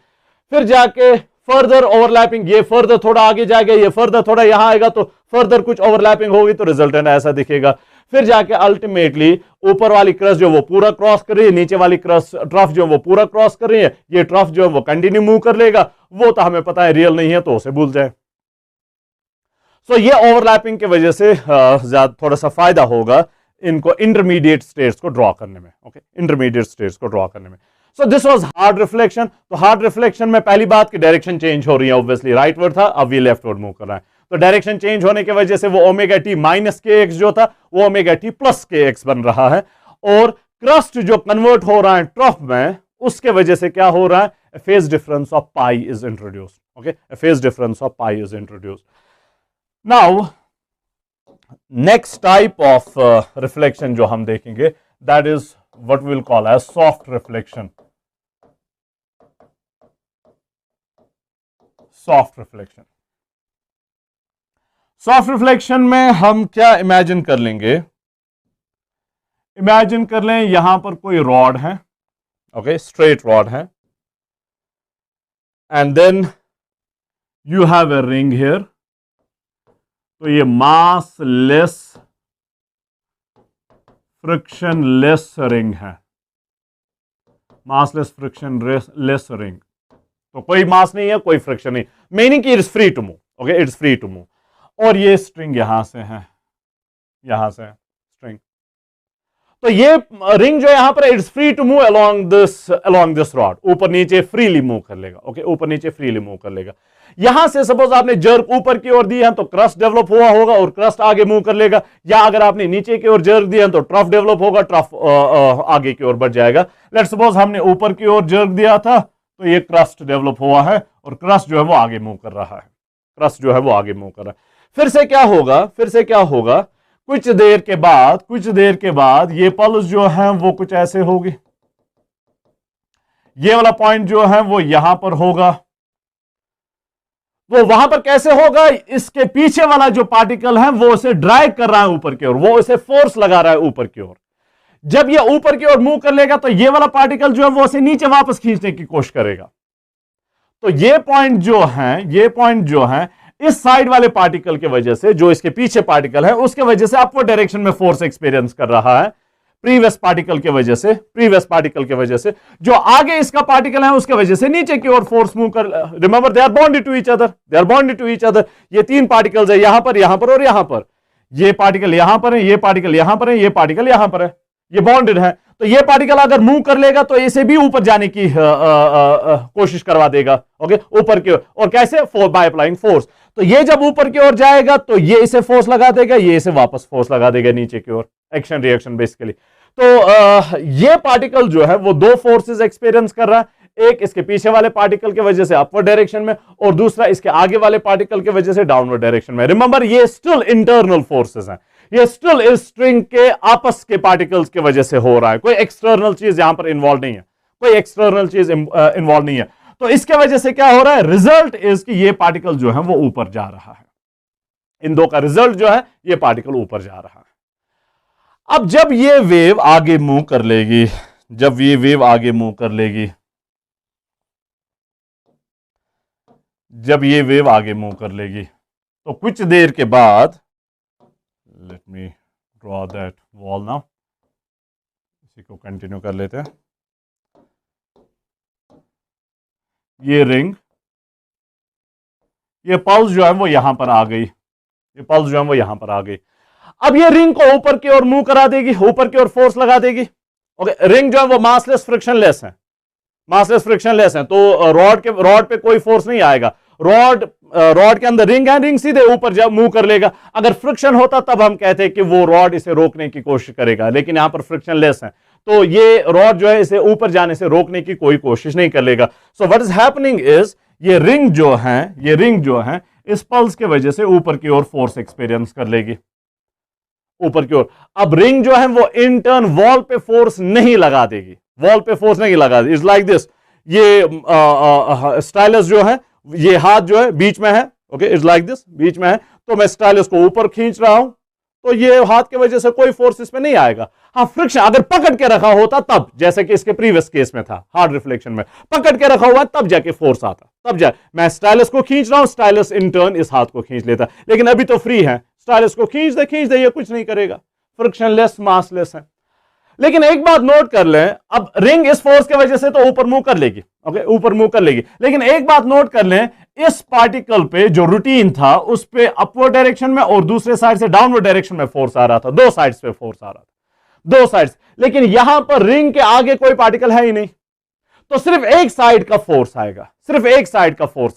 फिर जाके फर्दर ओवरलैपिंग, ये फर्दर थोड़ा आगे जाएगा, ये फर्दर थोड़ा यहां आएगा, तो फर्दर कुछ ओवरलैपिंग होगी, तो रिजल्टेंट ऐसा दिखेगा। फिर जाके अल्टीमेटली ऊपर वाली क्रस्ट जो वो पूरा क्रॉस कर रही है, नीचे वाली क्रस्ट ट्रफ जो वो पूरा क्रॉस कर रही है, ये ट्रफ जो वो कंटिन्यू मूव कर लेगा, वो तो हमें पता है रियल नहीं है तो उसे भूल जाए। सो ये ओवरलैपिंग की वजह से ज्यादा थोड़ा सा फायदा होगा इनको इंटरमीडिएट स्टेट्स को ड्रॉ करने में। ओके, इंटरमीडिएट स्टेट्स को ड्रॉ करने में। So this was hard reflection. तो हार्ड रिफ्लेक्शन में पहली बात की डायरेक्शन चेंज हो रही है, ऑब्वियसली राइटवर्ड था, अब ये लेफ्टवर्ड मूव कर रहा है, तो डायरेक्शन चेंज होने की वजह से वो omega t minus k x जो था वो omega t plus k x बन रहा है, और क्रस्ट जो कन्वर्ट हो रहा है ट्रफ में, उसके वजह से क्या हो रहा है, phase difference of pi is introduced. Okay, phase difference of pi is introduced. Now next type of reflection जो हम देखेंगे, that is what we will call as soft reflection. Soft reflection, soft reflection में हम क्या imagine कर लेंगे, imagine कर लें यहां पर कोई रॉड है, ओके, स्ट्रेट रॉड है, and then you have a ring here. तो ये massless frictionless ring है, massless frictionless ring. तो कोई मास नहीं है, कोई फ्रिक्शन नहीं, मीनिंग कि it's free to move. Okay, it's free to move. और ये स्ट्रिंग यहां से है, यहां से स्ट्रिंग, तो ये रिंग जो यहां पर it's free to move along this rod, ऊपर नीचे फ्रीली मूव कर लेगा। ओके, ऊपर नीचे फ्रीली मूव कर लेगा। यहां से सपोज आपने जर्क ऊपर की ओर दी है तो क्रस्ट डेवलप हुआ होगा और क्रस्ट आगे मूव कर लेगा, या अगर आपने नीचे की ओर जर्क दिया तो ट्रफ डेवलप होगा, ट्रफ आगे की ओर बढ़ जाएगा। लेट सपोज हमने ऊपर की ओर जर्क दिया था तो ये क्रस्ट डेवलप हुआ है और क्रस्ट जो है वो आगे मूव कर रहा है, क्रस्ट जो है वो आगे मूव कर रहा है। फिर से क्या होगा, फिर से क्या होगा, कुछ देर के बाद ये पल्स जो है वो कुछ ऐसे होगी, ये वाला पॉइंट जो है वो यहां पर होगा। तो वहां पर कैसे होगा, इसके पीछे वाला जो पार्टिकल है वो उसे ड्रैग कर रहा है ऊपर की ओर, वो उसे फोर्स लगा रहा है ऊपर की ओर। जब ये ऊपर की ओर मूव कर लेगा तो ये वाला पार्टिकल जो है वो उसे नीचे वापस खींचने की कोशिश करेगा। तो ये पॉइंट जो है इस साइड वाले पार्टिकल के वजह से, जो इसके पीछे पार्टिकल है उसके वजह से अपवर्ड डायरेक्शन में फोर्स एक्सपीरियंस कर रहा है, प्रीवियस पार्टिकल के वजह से जो आगे इसका पार्टिकल है उसके वजह से नीचे की ओर फोर्स मूव कर। Remember they are bonded to each other, ये तीन पार्टिकल्स है, यहां पर और यहां पर। ये पार्टिकल यहां पर है, ये पार्टिकल यहां पर है, ये पार्टिकल यहां पर है, ये बॉन्डेड है। तो ये पार्टिकल अगर मूव कर लेगा तो इसे भी ऊपर जाने की कोशिश करवा देगा, ओके, ऊपर की ओर। और कैसे, बाय अप्लाइंग फोर्स। तो ये जब ऊपर की ओर जाएगा तो ये इसे फोर्स लगा देगा, ये इसे वापस फोर्स लगा देगा नीचे की ओर, एक्शन रिएक्शन बेसिकली। तो ये पार्टिकल जो है वो दो फोर्सेस एक्सपीरियंस कर रहा है, एक इसके पीछे वाले पार्टिकल की वजह से अपवर्ड डायरेक्शन में और दूसरा इसके आगे वाले पार्टिकल की वजह से डाउनवर्ड डायरेक्शन में। रिमेंबर ये स्टिल इंटरनल फोर्सेस हैं, ये स्टिल इस स्ट्रिंग के आपस के पार्टिकल्स की वजह से हो रहा है, कोई एक्सटर्नल चीज यहां पर इन्वॉल्व नहीं है, कोई एक्सटर्नल चीज इन्वॉल्व नहीं है। तो इसके वजह से क्या हो रहा है, रिजल्ट इज कि ये पार्टिकल जो है वो ऊपर जा रहा है, इन दो का रिजल्ट जो है ये पार्टिकल ऊपर जा रहा है। अब जब ये वेव आगे मूव कर लेगी, तो कुछ देर के बाद, late me draw that wall now, इसी को कंटिन्यू कर लेते हैं। ये रिंग, ये पल्स जो है वो यहां पर आ गई, अब ये रिंग को ऊपर की ओर मूव करा देगी, ऊपर की ओर फोर्स लगा देगी। ओके, रिंग जो है वो मासलेस फ्रिक्शनलेस है, तो रॉड पे कोई फोर्स नहीं आएगा। रॉड के अंदर रिंग है, रिंग सीधे ऊपर जब मूव कर लेगा। अगर फ्रिक्शन होता तब हम कहते हैं कि वो रॉड इसे रोकने की कोशिश करेगा, लेकिन यहां पर फ्रिक्शनलेस है तो ये रॉड जो है इसे ऊपर जाने से रोकने की कोई कोशिश नहीं कर लेगा। So what is happening is, ये रिंग जो है इस पल्स के वजह से ऊपर की ओर फोर्स एक्सपीरियंस कर लेगी, ऊपर की ओर। अब रिंग जो है वो इन टर्न वॉल पे फोर्स नहीं लगा देगी, इट्स लाइक दिस। ये स्टाइलस जो है, ये हाथ जो है बीच में है, ओके, इट्स लाइक दिस, बीच में है। तो मैं स्टाइलस को ऊपर खींच रहा हूं तो ये हाथ की वजह से कोई फोर्स इसमें नहीं आएगा। हाँ, फ्रिक्शन अगर पकड़ के रखा होता तब, जैसे कि इसके प्रीवियस केस में था हार्ड रिफ्लेक्शन में, पकड़ के रखा हुआ तब जाके फोर्स आता, तब जाए। मैं स्टाइलस को खींच रहा हूं, स्टाइलस इन टर्न इस हाथ को खींच लेता, लेकिन अभी तो फ्री है, स्टाइलस को खींच दे, ये कुछ नहीं करेगा, फ्रिक्शनलेस, मासलेस है। लेकिन एक बात नोट कर लें, अब रिंग इस फोर्स की वजह से तो ऊपर मूव कर लेगी, ओके, ऊपर मूव कर लेगी। लेकिन एक बात नोट कर लें, इस पार्टिकल पे जो रूटीन था उस पे अपवर्ड डायरेक्शन में और दूसरे साइड से डाउनवर्ड डायरेक्शन में फोर्स आ रहा था, दो साइड्स पे फोर्स आ रहा था, दो साइड्स। लेकिन यहां पर रिंग के आगे कोई पार्टिकल है ही नहीं, तो सिर्फ एक साइड का फोर्स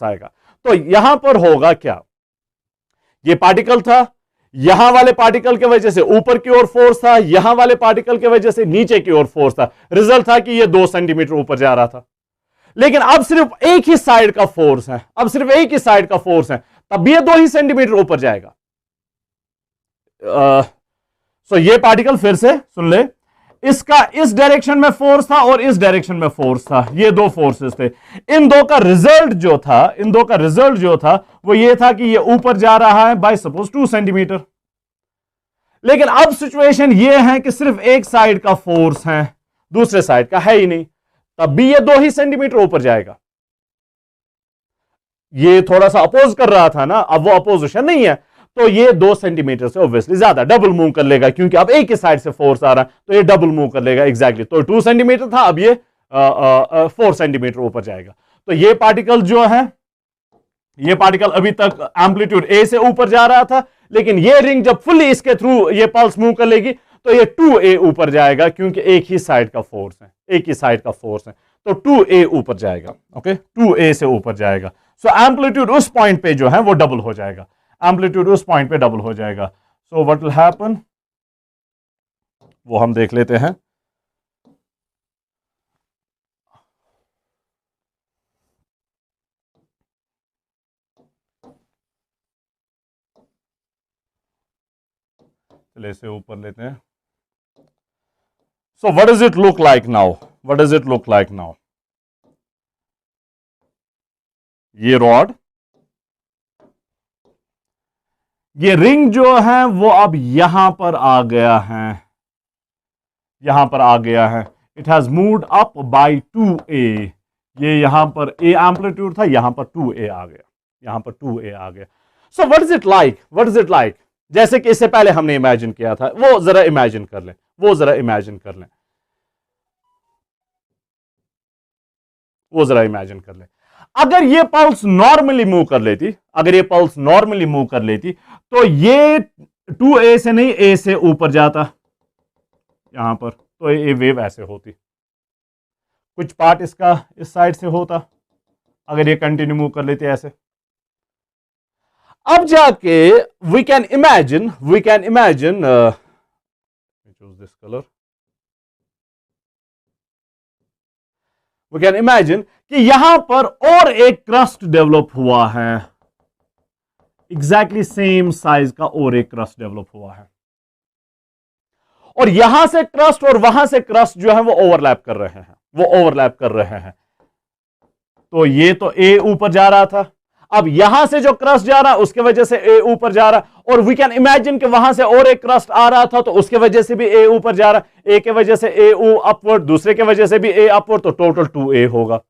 आएगा, तो यहां पर होगा क्या, ये पार्टिकल था, यहां वाले पार्टिकल के वजह से ऊपर की ओर फोर्स था, यहां वाले पार्टिकल के वजह से नीचे की ओर फोर्स था। रिजल्ट था कि ये 2 सेंटीमीटर ऊपर जा रहा था। लेकिन अब सिर्फ एक ही साइड का फोर्स है, तब ये 2 ही सेंटीमीटर ऊपर जाएगा। सो ये पार्टिकल, फिर से सुन ले, इसका इस डायरेक्शन में फोर्स था और इस डायरेक्शन में फोर्स था, ये दो फोर्सेस थे। इन दो का रिजल्ट जो था वो ये था कि ये ऊपर जा रहा है बाय सपोज 2 सेंटीमीटर। लेकिन अब सिचुएशन ये है कि सिर्फ एक साइड का फोर्स है, दूसरे साइड का है ही नहीं, तब भी ये 2 ही सेंटीमीटर ऊपर जाएगा। ये थोड़ा सा अपोज कर रहा था ना, अब वो अपोजिशन नहीं है, तो ये 2 सेंटीमीटर से ऑब्वियसली ज्यादा डबल मूव कर लेगा, क्योंकि अब एक ही साइड से फोर्स आ रहा है तो ये डबल मूव कर लेगा एग्जैक्टली। तो 2 सेंटीमीटर था, अब ये 4 सेंटीमीटर ऊपर जाएगा। तो ये पार्टिकल जो है, ये पार्टिकल अभी तक एम्पलीट्यूड ए से ऊपर जा रहा था, लेकिन ये रिंग जब फुल्ली इसके थ्रू ये पल्स मूव कर लेगी तो ये 2a ऊपर जाएगा, क्योंकि एक ही साइड का फोर्स है, तो 2a ऊपर जाएगा, ओके, 2a से ऊपर जाएगा। सो एम्पलीट्यूड उस पॉइंट पे जो है वो डबल हो जाएगा, एम्पलीट्यूड उस पॉइंट पे डबल हो जाएगा। सो व्हाट विल हैपन, वो हम देख लेते हैं। चलिए इसे ऊपर लेते हैं। So what does it look like now, what does it look like now, ये रॉड, ये रिंग जो है वो अब यहां पर आ गया है, यहां पर आ गया है। It has moved up by 2a, ये यहां पर a एम्पलीट्यूड था, यहां पर 2a आ गया, यहां पर 2a आ गया। So what is it like, what is it like, जैसे कि इससे पहले हमने इमेजिन किया था, वो जरा इमेजिन कर लें, वो जरा इमेजिन कर लें, वो जरा इमेजिन कर लें। अगर ये पल्स नॉर्मली मूव कर लेती, अगर ये पल्स नॉर्मली मूव कर लेती, तो ये 2a से नहीं a से ऊपर जाता यहां पर, तो ये वेव ऐसे होती, कुछ पार्ट इसका इस साइड से होता, अगर ये कंटिन्यू मूव कर लेते ऐसे। अब जाके we can imagine choose this colour, we can imagine कि यहां पर और एक क्रस्ट डेवलप हुआ है, एग्जैक्टली सेम साइज का और एक क्रस्ट डेवलप हुआ है, और यहां से क्रस्ट और वहां से क्रस्ट जो है वो ओवरलैप कर रहे हैं, वो ओवरलैप कर रहे हैं। तो ये तो ए ऊपर जा रहा था, अब यहां से जो क्रस्ट जा रहा है उसके वजह से ए ऊपर जा रहा है, और वी कैन इमेजिन कि वहां से और एक क्रस्ट आ रहा था तो उसके वजह से भी ए ऊपर जा रहा है, ए के वजह से ए अपवर्ड, दूसरे के वजह से भी ए अपवर्ड, तो टोटल 2a होगा।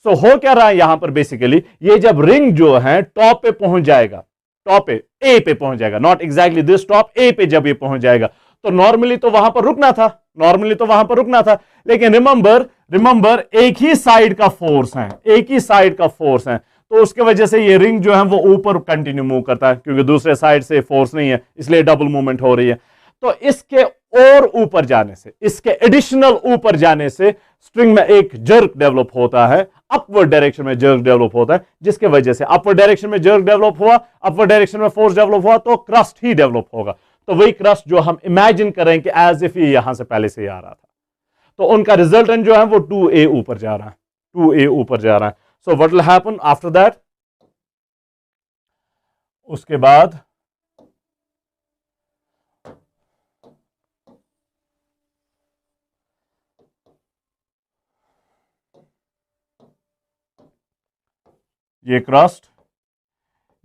सो हो क्या रहा है यहां पर, बेसिकली ये जब रिंग जो है टॉप पे पहुंच जाएगा, टॉप पे ए पे पहुंच जाएगा, नॉट एग्जैक्टली दिस टॉप, ए पे जब ये पहुंच जाएगा, तो नॉर्मली तो वहां पर रुकना था, नॉर्मली तो वहां पर रुकना था, लेकिन रिमेंबर एक ही साइड का फोर्स है, एक ही साइड का फोर्स है, तो उसके वजह से ये रिंग जो है वो ऊपर कंटिन्यू मूव करता है, क्योंकि दूसरे साइड से फोर्स नहीं है, इसलिए डबल मूवमेंट हो रही है। तो इसके और ऊपर जाने से, इसके एडिशनल ऊपर जाने से स्ट्रिंग में एक जर्क डेवलप होता है, अपवर्ड डायरेक्शन में जर्क डेवलप होता है, जिसके वजह से अपवर्ड डायरेक्शन में जर्क डेवलप हुआ, अपवर्ड डायरेक्शन में फोर्स डेवलप हुआ, तो क्रस्ट ही डेवलप होगा। तो वही क्रस्ट जो हम इमेजिन करें कि एज इफ ये यहां से पहले से ही आ रहा था, तो उनका रिजल्टेंट जो है वो 2a ऊपर जा रहा है, 2a ऊपर जा रहा है। So what will happen after that, उसके बाद ये क्रस्ट,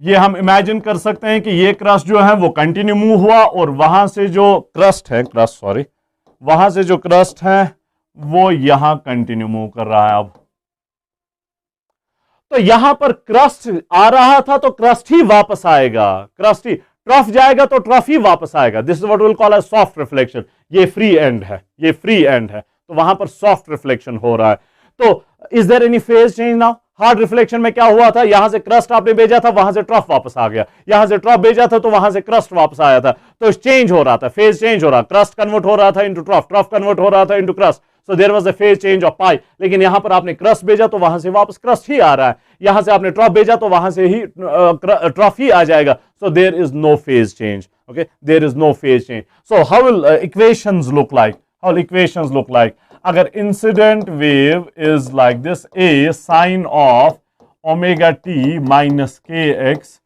ये हम इमेजिन कर सकते हैं कि ये क्रस्ट जो है वो कंटिन्यू मूव हुआ, और वहां से जो क्रस्ट है, वहां से जो क्रस्ट है वो यहां कंटिन्यू मूव कर रहा है। अब तो यहां पर क्रस्ट आ रहा था तो क्रस्ट ही वापस आएगा, क्रस्ट ही ट्रफ जाएगा तो ट्रफ ही वापस आएगा। This is what will call a soft reflection, ये फ्री एंड है, ये फ्री एंड है, तो वहां पर सॉफ्ट रिफ्लेक्शन हो रहा है। तो is there any phase change now, hard reflection में क्या हुआ था, यहां से क्रस्ट आपने भेजा था, वहां से ट्रफ वापस आ गया, यहां से ट्रफ भेजा था तो वहां से क्रस्ट वापस आया था, तो चेंज हो रहा था, फेज चेंज हो रहा, क्रस्ट कन्वर्ट हो रहा था इनटू ट्रफ, ट्रफ कन्वर्ट हो रहा था into crust, so there was a phase change of pi. लेकिन यहां पर आपने क्रस्ट भेजा तो वहां से वापस क्रस्ट ही आ रहा है, यहां से आपने ट्रफ भेजा तो वहां से ही ट्रफ ही आ जाएगा, so there is no phase change, okay, there is no phase change. So how will equations look like, how will equations look like, अगर incident wave is like this, a sine of omega t minus k x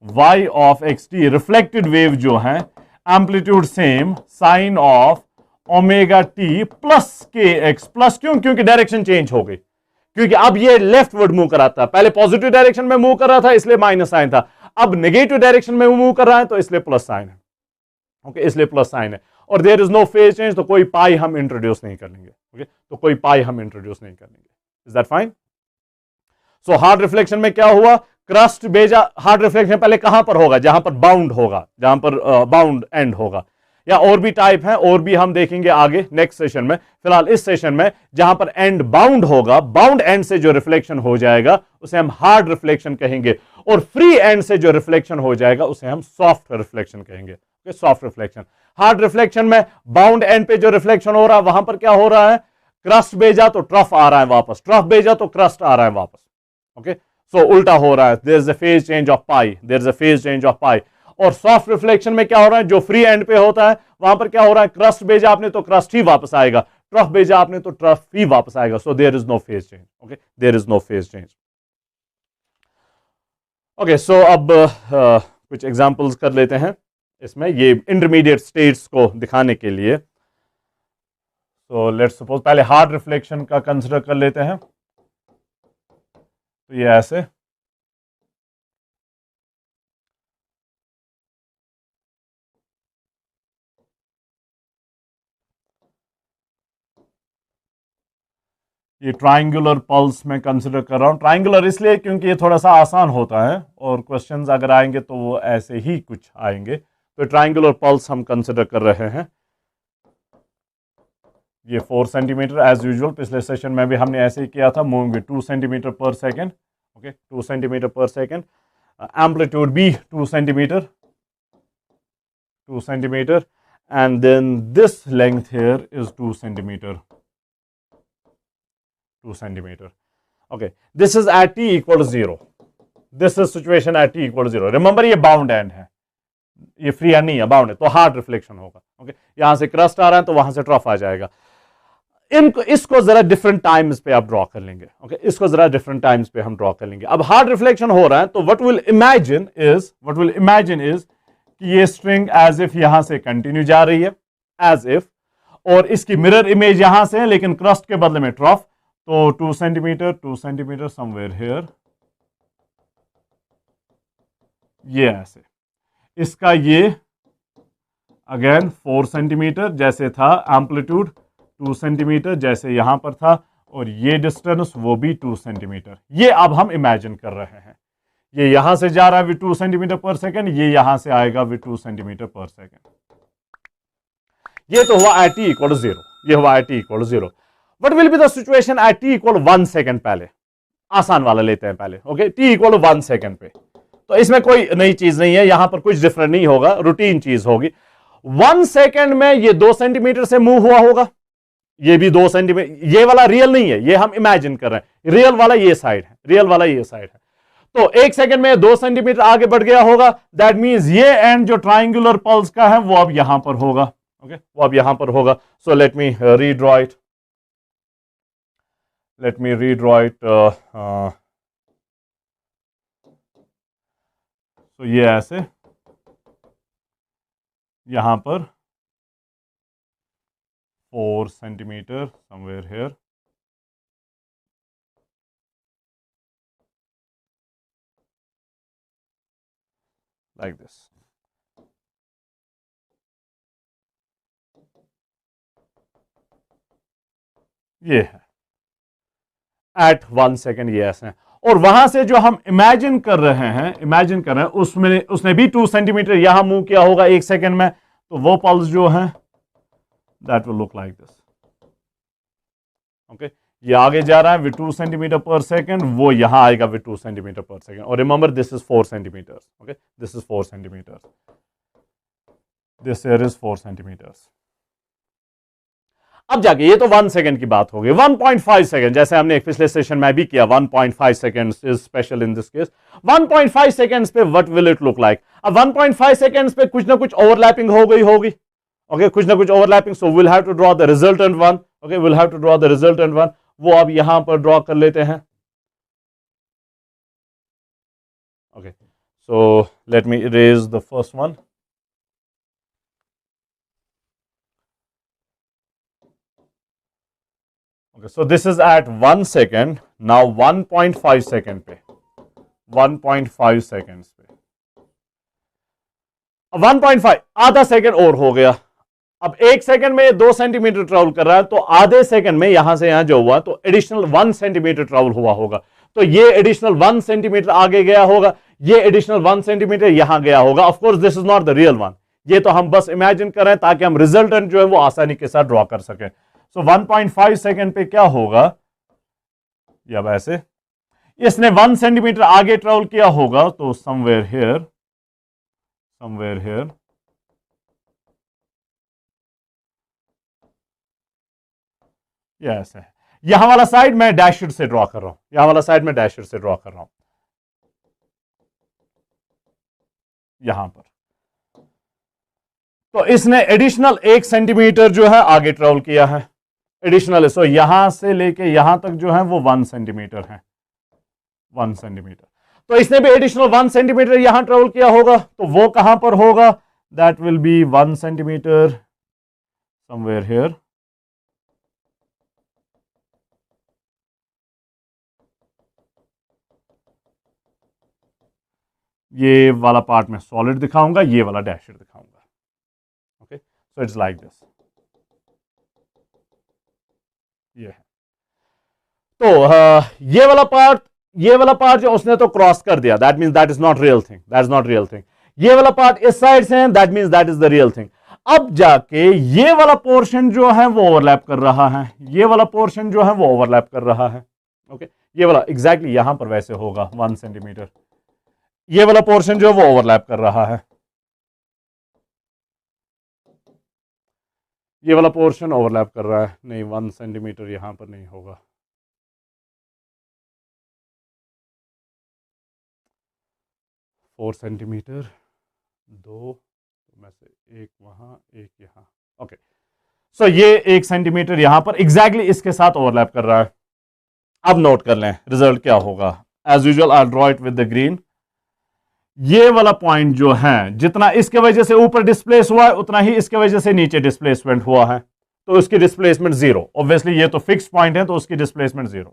y of x t, reflected wave जो है amplitude same sine of omega t plus k x, plus क्यों, क्योंकि direction change हो गई, क्योंकि अब ये leftward move कर रहा था, पहले पॉजिटिव डायरेक्शन में मूव कर रहा था इसलिए माइनस साइन था, अब नेगेटिव डायरेक्शन में मूव कर रहा है तो इसलिए प्लस साइन है, ओके, इसलिए प्लस साइन है, और there is no phase change, तो कोई पाई हम इंट्रोड्यूस नहीं करेंगे, ओके, तो कोई पाई हम इंट्रोड्यूस नहीं करेंगे। Is that fine? So hard reflection में क्या हुआ, क्रस्ट भेजा, हार्ड रिफ्लेक्शन पहले कहां पर होगा, जहां पर बाउंड होगा, जहां पर बाउंड एंड होगा, या और भी टाइप है, और भी हम देखेंगे आगे नेक्स्ट सेशन में। फिलहाल इस सेशन में जहां पर एंड बाउंड होगा, बाउंड एंड से जो रिफ्लेक्शन हो जाएगा उसे हम हार्ड रिफ्लेक्शन कहेंगे, और फ्री एंड से जो रिफ्लेक्शन हो जाएगा उसे हम सॉफ्ट रिफ्लेक्शन कहेंगे, सॉफ्ट रिफ्लेक्शन। हार्ड रिफ्लेक्शन में बाउंड एंड पे जो रिफ्लेक्शन हो रहा है वहां पर क्या हो रहा है, क्रस्ट भेजा तो ट्रफ आ रहा है वापस, ट्रफ भेजा तो क्रस्ट आ रहा है वापस, ओके, सो उल्टा हो रहा है, there is a phase change of pi, there is a phase change of pi. और सॉफ्ट रिफ्लेक्शन में क्या हो रहा है, जो फ्री एंड पे होता है वहां पर क्या हो रहा है, क्रस्ट भेजा आपने तो क्रस्ट ही वापस आएगा, ट्रफ भेजा आपने तो ट्रफ ही वापस आएगा। So there is no phase change. Okay, there is no phase change. Okay, so अब कुछ एग्जांपल्स कर लेते हैं इसमें, ये इंटरमीडिएट स्टेट्स को दिखाने के लिए। सो लेट्स सपोज पहले हार्ड रिफ्लेक्शन का कंसिडर कर लेते हैं। तो ये ऐसे, ये ट्रायंगुलर पल्स में कंसिडर कर रहा हूं। ट्रायंगुलर इसलिए क्योंकि ये थोड़ा सा आसान होता है और क्वेश्चंस अगर आएंगे तो वो ऐसे ही कुछ आएंगे। तो ट्रायंगुलर पल्स हम कंसिडर कर रहे हैं। ये 4 सेंटीमीटर एज यूजुअल, पिछले सेशन में भी हमने ऐसे ही किया था, मूविंग विद 2 सेंटीमीटर पर सेकेंड। ओके, 2 सेंटीमीटर पर सेकेंड। एम्पलीट्यूड भी 2 centimetre, 2 centimetre, and then this length here is 2 centimeter, 2 centimeter. Okay, this is at t equal to 0. This is situation at t equal to 0. Remember ये bound and है, ये free and नहीं है, bound है, तो hard reflection होगा। Okay, यहां से क्रस्ट आ रहा है तो वहां से ट्रफ आ जाएगा। इनको इसको जरा डिफरेंट टाइम्स पे आप ड्रॉ कर लेंगे। ओके, इसको जरा डिफरेंट टाइम्स पे हम ड्रॉ कर लेंगे। अब हार्ड रिफ्लेक्शन हो रहा है तो व्हाट विल इमेजिन इज कि ये स्ट्रिंग एज इफ यहां से कंटिन्यू जा रही है, एज इफ, और इसकी मिरर इमेज यहां से है लेकिन क्रस्ट के बदले में ट्रफ। तो 2 सेंटीमीटर समवेयर हियर, ये ऐसे, इसका ये अगेन 4 सेंटीमीटर जैसे था, एम्पलीट्यूड 2 सेंटीमीटर जैसे यहां पर था, और ये डिस्टेंस वो भी 2 सेंटीमीटर। ये अब हम इमेजिन कर रहे हैं, ये यहां से जा रहा है विद 2 सेंटीमीटर पर सेकेंड, ये यहां से आएगा विद 2 सेंटीमीटर पर सेकेंड। ये तो हुआ एट टी इक्वल 0, ये हुआ at T equal 0। What will be the situation at T equal 1 second? पहले आसान वाला लेते हैं पहले। ओके, टी इक्वल 1 सेकेंड पे, तो इसमें कोई नई चीज नहीं है, यहां पर कुछ डिफरेंट नहीं होगा, रूटीन चीज होगी। 1 सेकेंड में ये 2 सेंटीमीटर से मूव हुआ होगा, ये भी 2 सेंटीमीटर, ये वाला रियल नहीं है, ये हम इमेजिन कर रहे हैं, रियल वाला ये साइड है, रियल वाला ये साइड है। तो 1 सेकंड में 2 सेंटीमीटर आगे बढ़ गया होगा, दैट मींस ये एंड जो ट्रायंगुलर पल्स का है वो अब यहां पर होगा। ओके, वो अब यहां पर होगा। So let me redraw it, तो ये ऐसे यहां पर 4 centimetre somewhere here, like this. ये है एट 1 सेकेंड, ये ऐसे है। और वहां से जो हम इमेजिन कर रहे हैं उसमें उसने भी 2 सेंटीमीटर यहां मूव किया होगा 1 सेकेंड में, तो वो पल्स जो है that will look like this. Okay, ये आगे जा रहा है विद 2 सेंटीमीटर पर सेकेंड, वो यहां आएगा विद 2 सेंटीमीटर पर सेकेंड। और remember this is 4 centimetre. Okay, this is 4 centimetre, this here is 4 centimetre. अब जाके ये तो 1 सेकेंड की बात हो गई। 1.5 सेकेंड, जैसे हमने एक पिछले सेशन में भी किया, 1.5 seconds is special in this case. 1.5 seconds पे what will it look like? अब 1.5 सेकेंड्स पे कुछ ना कुछ ओवरलैपिंग हो गई होगी। ओके, कुछ ना कुछ overlapping, so will have to draw the resultant one. Okay, will have to draw the resultant one, वो अब यहां पर ड्रॉ कर लेते हैं। Okay, so let me erase the first one. Okay, so this is at 1 second. Now 1.5 second पे, 1.5 seconds पे, 1.5 आधा सेकेंड और हो गया। अब 1 सेकेंड में 2 सेंटीमीटर ट्रेवल कर रहा है, तो आधे सेकेंड में यहां से यहां जो हुआ तो एडिशनल 1 सेंटीमीटर ट्रेवल हुआ होगा। तो ये एडिशनल 1 सेंटीमीटर आगे गया होगा, ये एडिशनल 1 सेंटीमीटर यहां गया होगा। Of course this is not the real one, ये तो हम बस इमेजिन कर रहे हैं ताकि हम रिजल्टेंट जो है वो आसानी के साथ ड्रॉ कर सकें। सो 1.5 सेकेंड पे क्या होगा, या वैसे इसने 1 सेंटीमीटर आगे ट्रेवल किया होगा, तो समवेयर हियर, ये ऐसे है। यहां वाला साइड मैं डैशड से ड्रॉ कर रहा हूं, यहां वाला साइड में डैशड से ड्रॉ कर रहा हूं। यहां पर। तो इसने एडिशनल 1 सेंटीमीटर जो है आगे ट्रेवल किया है, एडिशनल। सो यहां से लेके यहां तक जो है वो 1 सेंटीमीटर है, 1 सेंटीमीटर। तो इसने भी एडिशनल 1 सेंटीमीटर यहां ट्रेवल किया होगा, तो वो कहां पर होगा? That will be 1 centimetre somewhere here. ये वाला पार्ट मैं सॉलिड दिखाऊंगा, ये वाला डैशर दिखाऊंगा। Okay, so it's like this. ये है। तो ये वाला पार्ट जो उसने तो क्रॉस कर दिया, that means that is not real thing, that is not real thing. ये वाला पार्ट इस साइड से है, that means that is the real thing. अब जाके ये वाला पोर्शन जो है वो ओवरलैप कर रहा है, ये वाला पोर्शन जो है वो ओवरलैप कर रहा है। ओके, ये वाला एग्जैक्टली यहां पर वैसे होगा 1 सेंटीमीटर, ये वाला पोर्शन जो है वो ओवरलैप कर रहा है, ये वाला पोर्शन ओवरलैप कर रहा है। नहीं, 1 सेंटीमीटर यहां पर नहीं होगा, 4 सेंटीमीटर, 2 में से एक वहां एक यहां। ओके, सो ये 1 सेंटीमीटर यहां पर एग्जैक्टली इसके साथ ओवरलैप कर रहा है। अब नोट कर लें रिजल्ट क्या होगा। As usual I draw it with the green. ये वाला पॉइंट जो है जितना इसके वजह से ऊपर डिस्प्लेस हुआ है उतना ही इसके वजह से नीचे डिस्प्लेसमेंट हुआ है, तो उसकी डिस्प्लेसमेंट 0। ऑब्वियसली ये तो फिक्स पॉइंट है, तो उसकी डिस्प्लेसमेंट 0।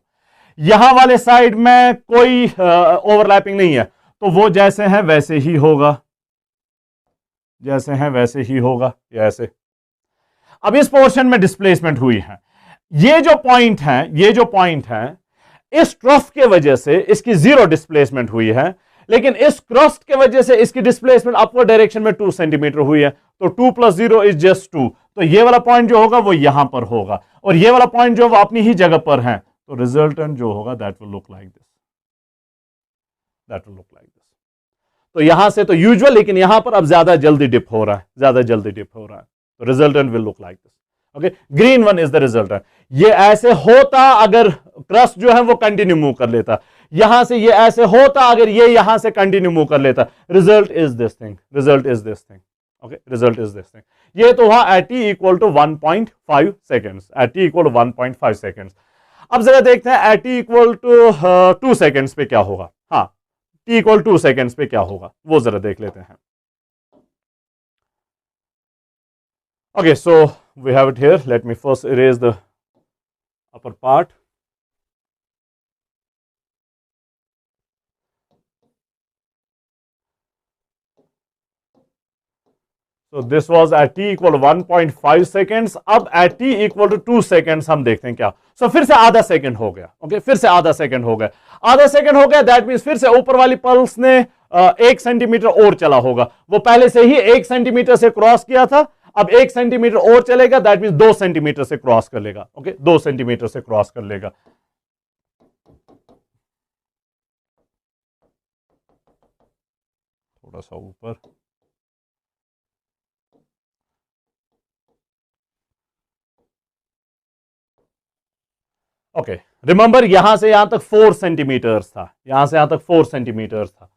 यहां वाले साइड में कोई ओवरलैपिंग नहीं है, तो वो जैसे हैं वैसे ही होगा, जैसे हैं वैसे ही होगा, ऐसे। अब इस पोर्शन में डिस्प्लेसमेंट हुई है, ये जो पॉइंट है, ये जो पॉइंट है, इस ट्रफ के वजह से इसकी 0 डिस्प्लेसमेंट हुई है, लेकिन इस क्रस्ट के वजह से इसकी डिस्प्लेसमेंट अपवर्ड डायरेक्शन में 2 सेंटीमीटर हुई है, तो 2 + 0 इज जस्ट 2। तो ये वाला पॉइंट जो होगा वो यहां पर होगा, और ये वाला पॉइंट जो वो अपनी ही जगह पर है, तो रिजल्टेंट जो होगा that will look like this, that will look like this. तो यहां से तो यूजुअल, लेकिन यहां पर अब ज्यादा जल्दी डिप हो रहा है, ज्यादा जल्दी डिप हो रहा है, तो resultant will look like this. Okay, green one is the resultant. ये ऐसे होता अगर क्रस्ट जो है वो कंटिन्यू मूव कर लेता, यहां से ये ऐसे होता अगर ये यहां से कंटिन्यू मूव कर लेता, result is this thing, result is this thing. Okay, result is this thing. ये तो हुआ at t = 1.5 seconds, at t = 1.5 seconds. अब जरा देखते हैं एट t = 2 सेकेंड्स पे क्या होगा। हाँ, t = 2 सेकेंड्स पे क्या होगा वो जरा देख लेते हैं। Okay, so we have it here. Let me first erase the upper part. So this was at t = 1.5 seconds. अब at t = 2 seconds हम देखते हैं क्या। So फिर से आधा सेकंड हो गया। ओके, फिर से आधा सेकंड हो गया, आधा सेकंड हो गया। दैट मीन्स फिर से ऊपर वाली पल्स ने 1 सेंटीमीटर और चला होगा। वो पहले से ही 1 सेंटीमीटर से क्रॉस किया था, अब 1 सेंटीमीटर और चलेगा, दैट मीन्स 2 सेंटीमीटर से क्रॉस कर लेगा। ओके, 2 सेंटीमीटर से क्रॉस कर लेगा। थोड़ा सा ऊपर, ओके, रिमेंबर यहां से यहां तक 4 सेंटीमीटर्स था, यहां से यहां तक 4 सेंटीमीटर्स था,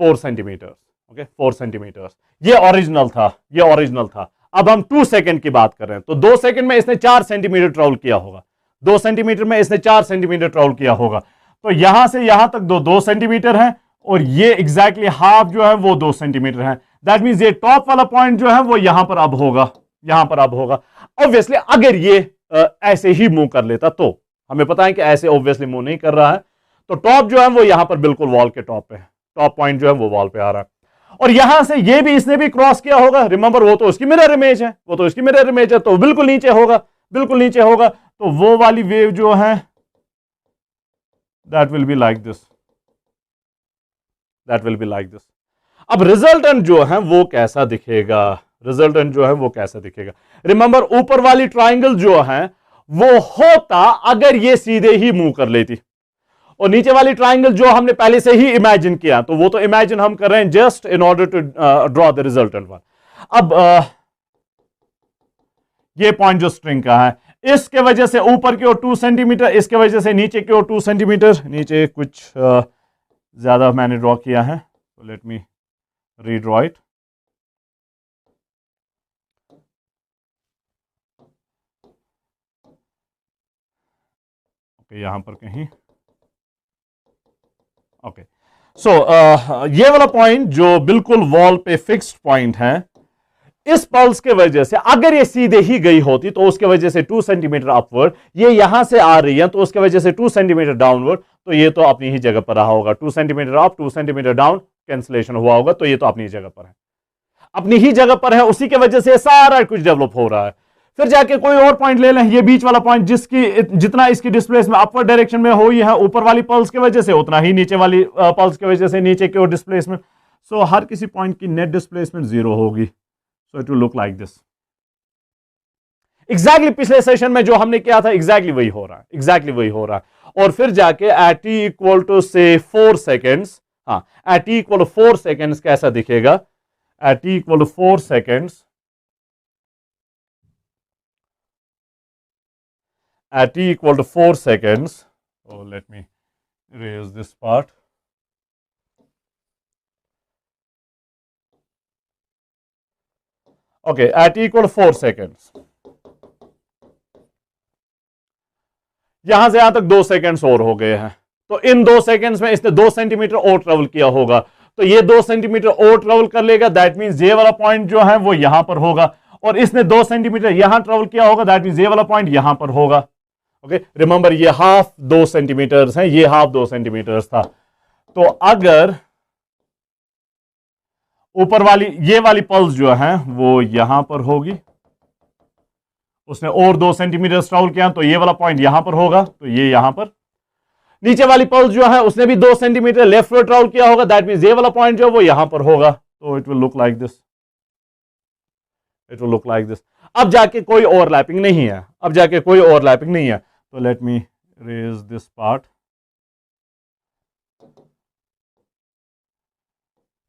4 सेंटीमीटर्स। ओके, 4 सेंटीमीटर्स ये ओरिजिनल था, ये ओरिजिनल था। अब हम 2 सेकंड की बात कर रहे हैं, तो 2 सेकंड में इसने 4 सेंटीमीटर ट्रेवल किया होगा, 2 सेंटीमीटर में इसने 4 सेंटीमीटर ट्रेवल किया होगा। तो यहां से यहां तक 2 सेंटीमीटर है, और ये एग्जैक्टली हाफ जो है वो 2 सेंटीमीटर है। दैट मीन्स ये टॉप वाला पॉइंट जो है वो यहां पर अब होगा, यहां पर अब होगा। ऑब्वियसली अगर ये ऐसे ही मूव कर लेता, तो हमें पता है कि ऐसे ऑब्वियसली मूव नहीं कर रहा है, तो टॉप जो है वो यहां पर बिल्कुल वॉल के टॉप पे है, टॉप पॉइंट जो है वो वॉल पे आ रहा है। और यहां से ये भी इसने भी क्रॉस किया होगा, रिमेंबर वो तो उसकी मिरर इमेज है, वो तो उसकी मिरर इमेज है, तो बिल्कुल नीचे होगा, बिल्कुल नीचे होगा। तो वो वाली वेव जो है that will be like this, that will be like this. अब रिजल्टेंट जो है वो कैसा दिखेगा, रिजल्टेंट जो है वो कैसा दिखेगा। रिमेंबर ऊपर वाली ट्राइंगल जो है वो होता अगर ये सीधे ही मूव कर लेती, और नीचे वाली ट्राइंगल जो हमने पहले से ही इमेजिन किया, तो वो तो इमेजिन हम कर रहे हैं just in order to draw the resultant one. अब ये पॉइंट जो स्ट्रिंग का है, इसके वजह से ऊपर की ओर 2 सेंटीमीटर, इसके वजह से नीचे की ओर 2 सेंटीमीटर। नीचे कुछ ज्यादा मैंने ड्रॉ किया है, तो let me redraw it. Okay, यहां पर कहीं, ओके। सो ये वाला पॉइंट जो बिल्कुल वॉल पे फिक्स्ड पॉइंट है, इस पल्स के वजह से अगर ये सीधे ही गई होती तो उसके वजह से 2 सेंटीमीटर अपवर्ड, ये यहां से आ रही है तो उसके वजह से 2 सेंटीमीटर डाउनवर्ड, तो ये तो अपनी ही जगह पर रहा होगा। 2 centimetre up 2 centimetre down cancellation हुआ होगा, तो ये तो अपनी जगह पर है, अपनी ही जगह पर है, उसी के वजह से सारा कुछ डेवलप हो रहा है। फिर जाके कोई और पॉइंट ले लें, ये बीच वाला पॉइंट जिसकी जितना इसकी डिस्प्लेसमेंट अपवर्ड डायरेक्शन में हुई है ऊपर वाली पल्स की वजह से, उतना ही नीचे वाली पल्स की वजह से नीचे की ओर डिस्प्लेसमेंट। सो हर किसी पॉइंट की नेट डिस्प्लेसमेंट 0 होगी। So it will look like this. Exactly पिछले सेशन में जो हमने किया था एग्जैक्टली वही हो रहा है, एग्जैक्टली वही हो रहा है। और फिर जाके एट t इक्वल टू से 4 सेकेंड्स, हाँ at t equal to 4 seconds कैसा दिखेगा, at t equal to 4 seconds, at t equal to 4 seconds, oh let me erase this part. Okay, at equal 4 seconds, यहां से यहां तक 2 सेकेंड्स और हो गए हैं, तो इन 2 सेकेंड्स में इसने 2 सेंटीमीटर और ट्रेवल किया होगा, तो ये 2 सेंटीमीटर और ट्रेवल कर लेगा, दैट मींस ये वाला पॉइंट जो है वो यहां पर होगा, और इसने 2 सेंटीमीटर यहां ट्रेवल किया होगा, दैट मींस ये वाला पॉइंट यहां पर होगा। ओके, रिमेंबर ये हाफ 2 सेंटीमीटर है, ये हाफ 2 सेंटीमीटर था, तो अगर ऊपर वाली ये वाली पल्स जो है वो यहां पर होगी, उसने और 2 सेंटीमीटर ट्रेवल किया तो ये वाला पॉइंट यहां पर होगा, तो ये यहां पर। नीचे वाली पल्स जो है उसने भी 2 सेंटीमीटर लेफ्ट वर्ड ट्रेवल किया होगा, दैट मींस ये वाला पॉइंट जो है वो यहां पर होगा, तो it will look like this, it will look like this. अब जाके कोई ओवरलैपिंग नहीं है, अब जाके कोई ओवरलैपिंग नहीं है, तो let me erase this part.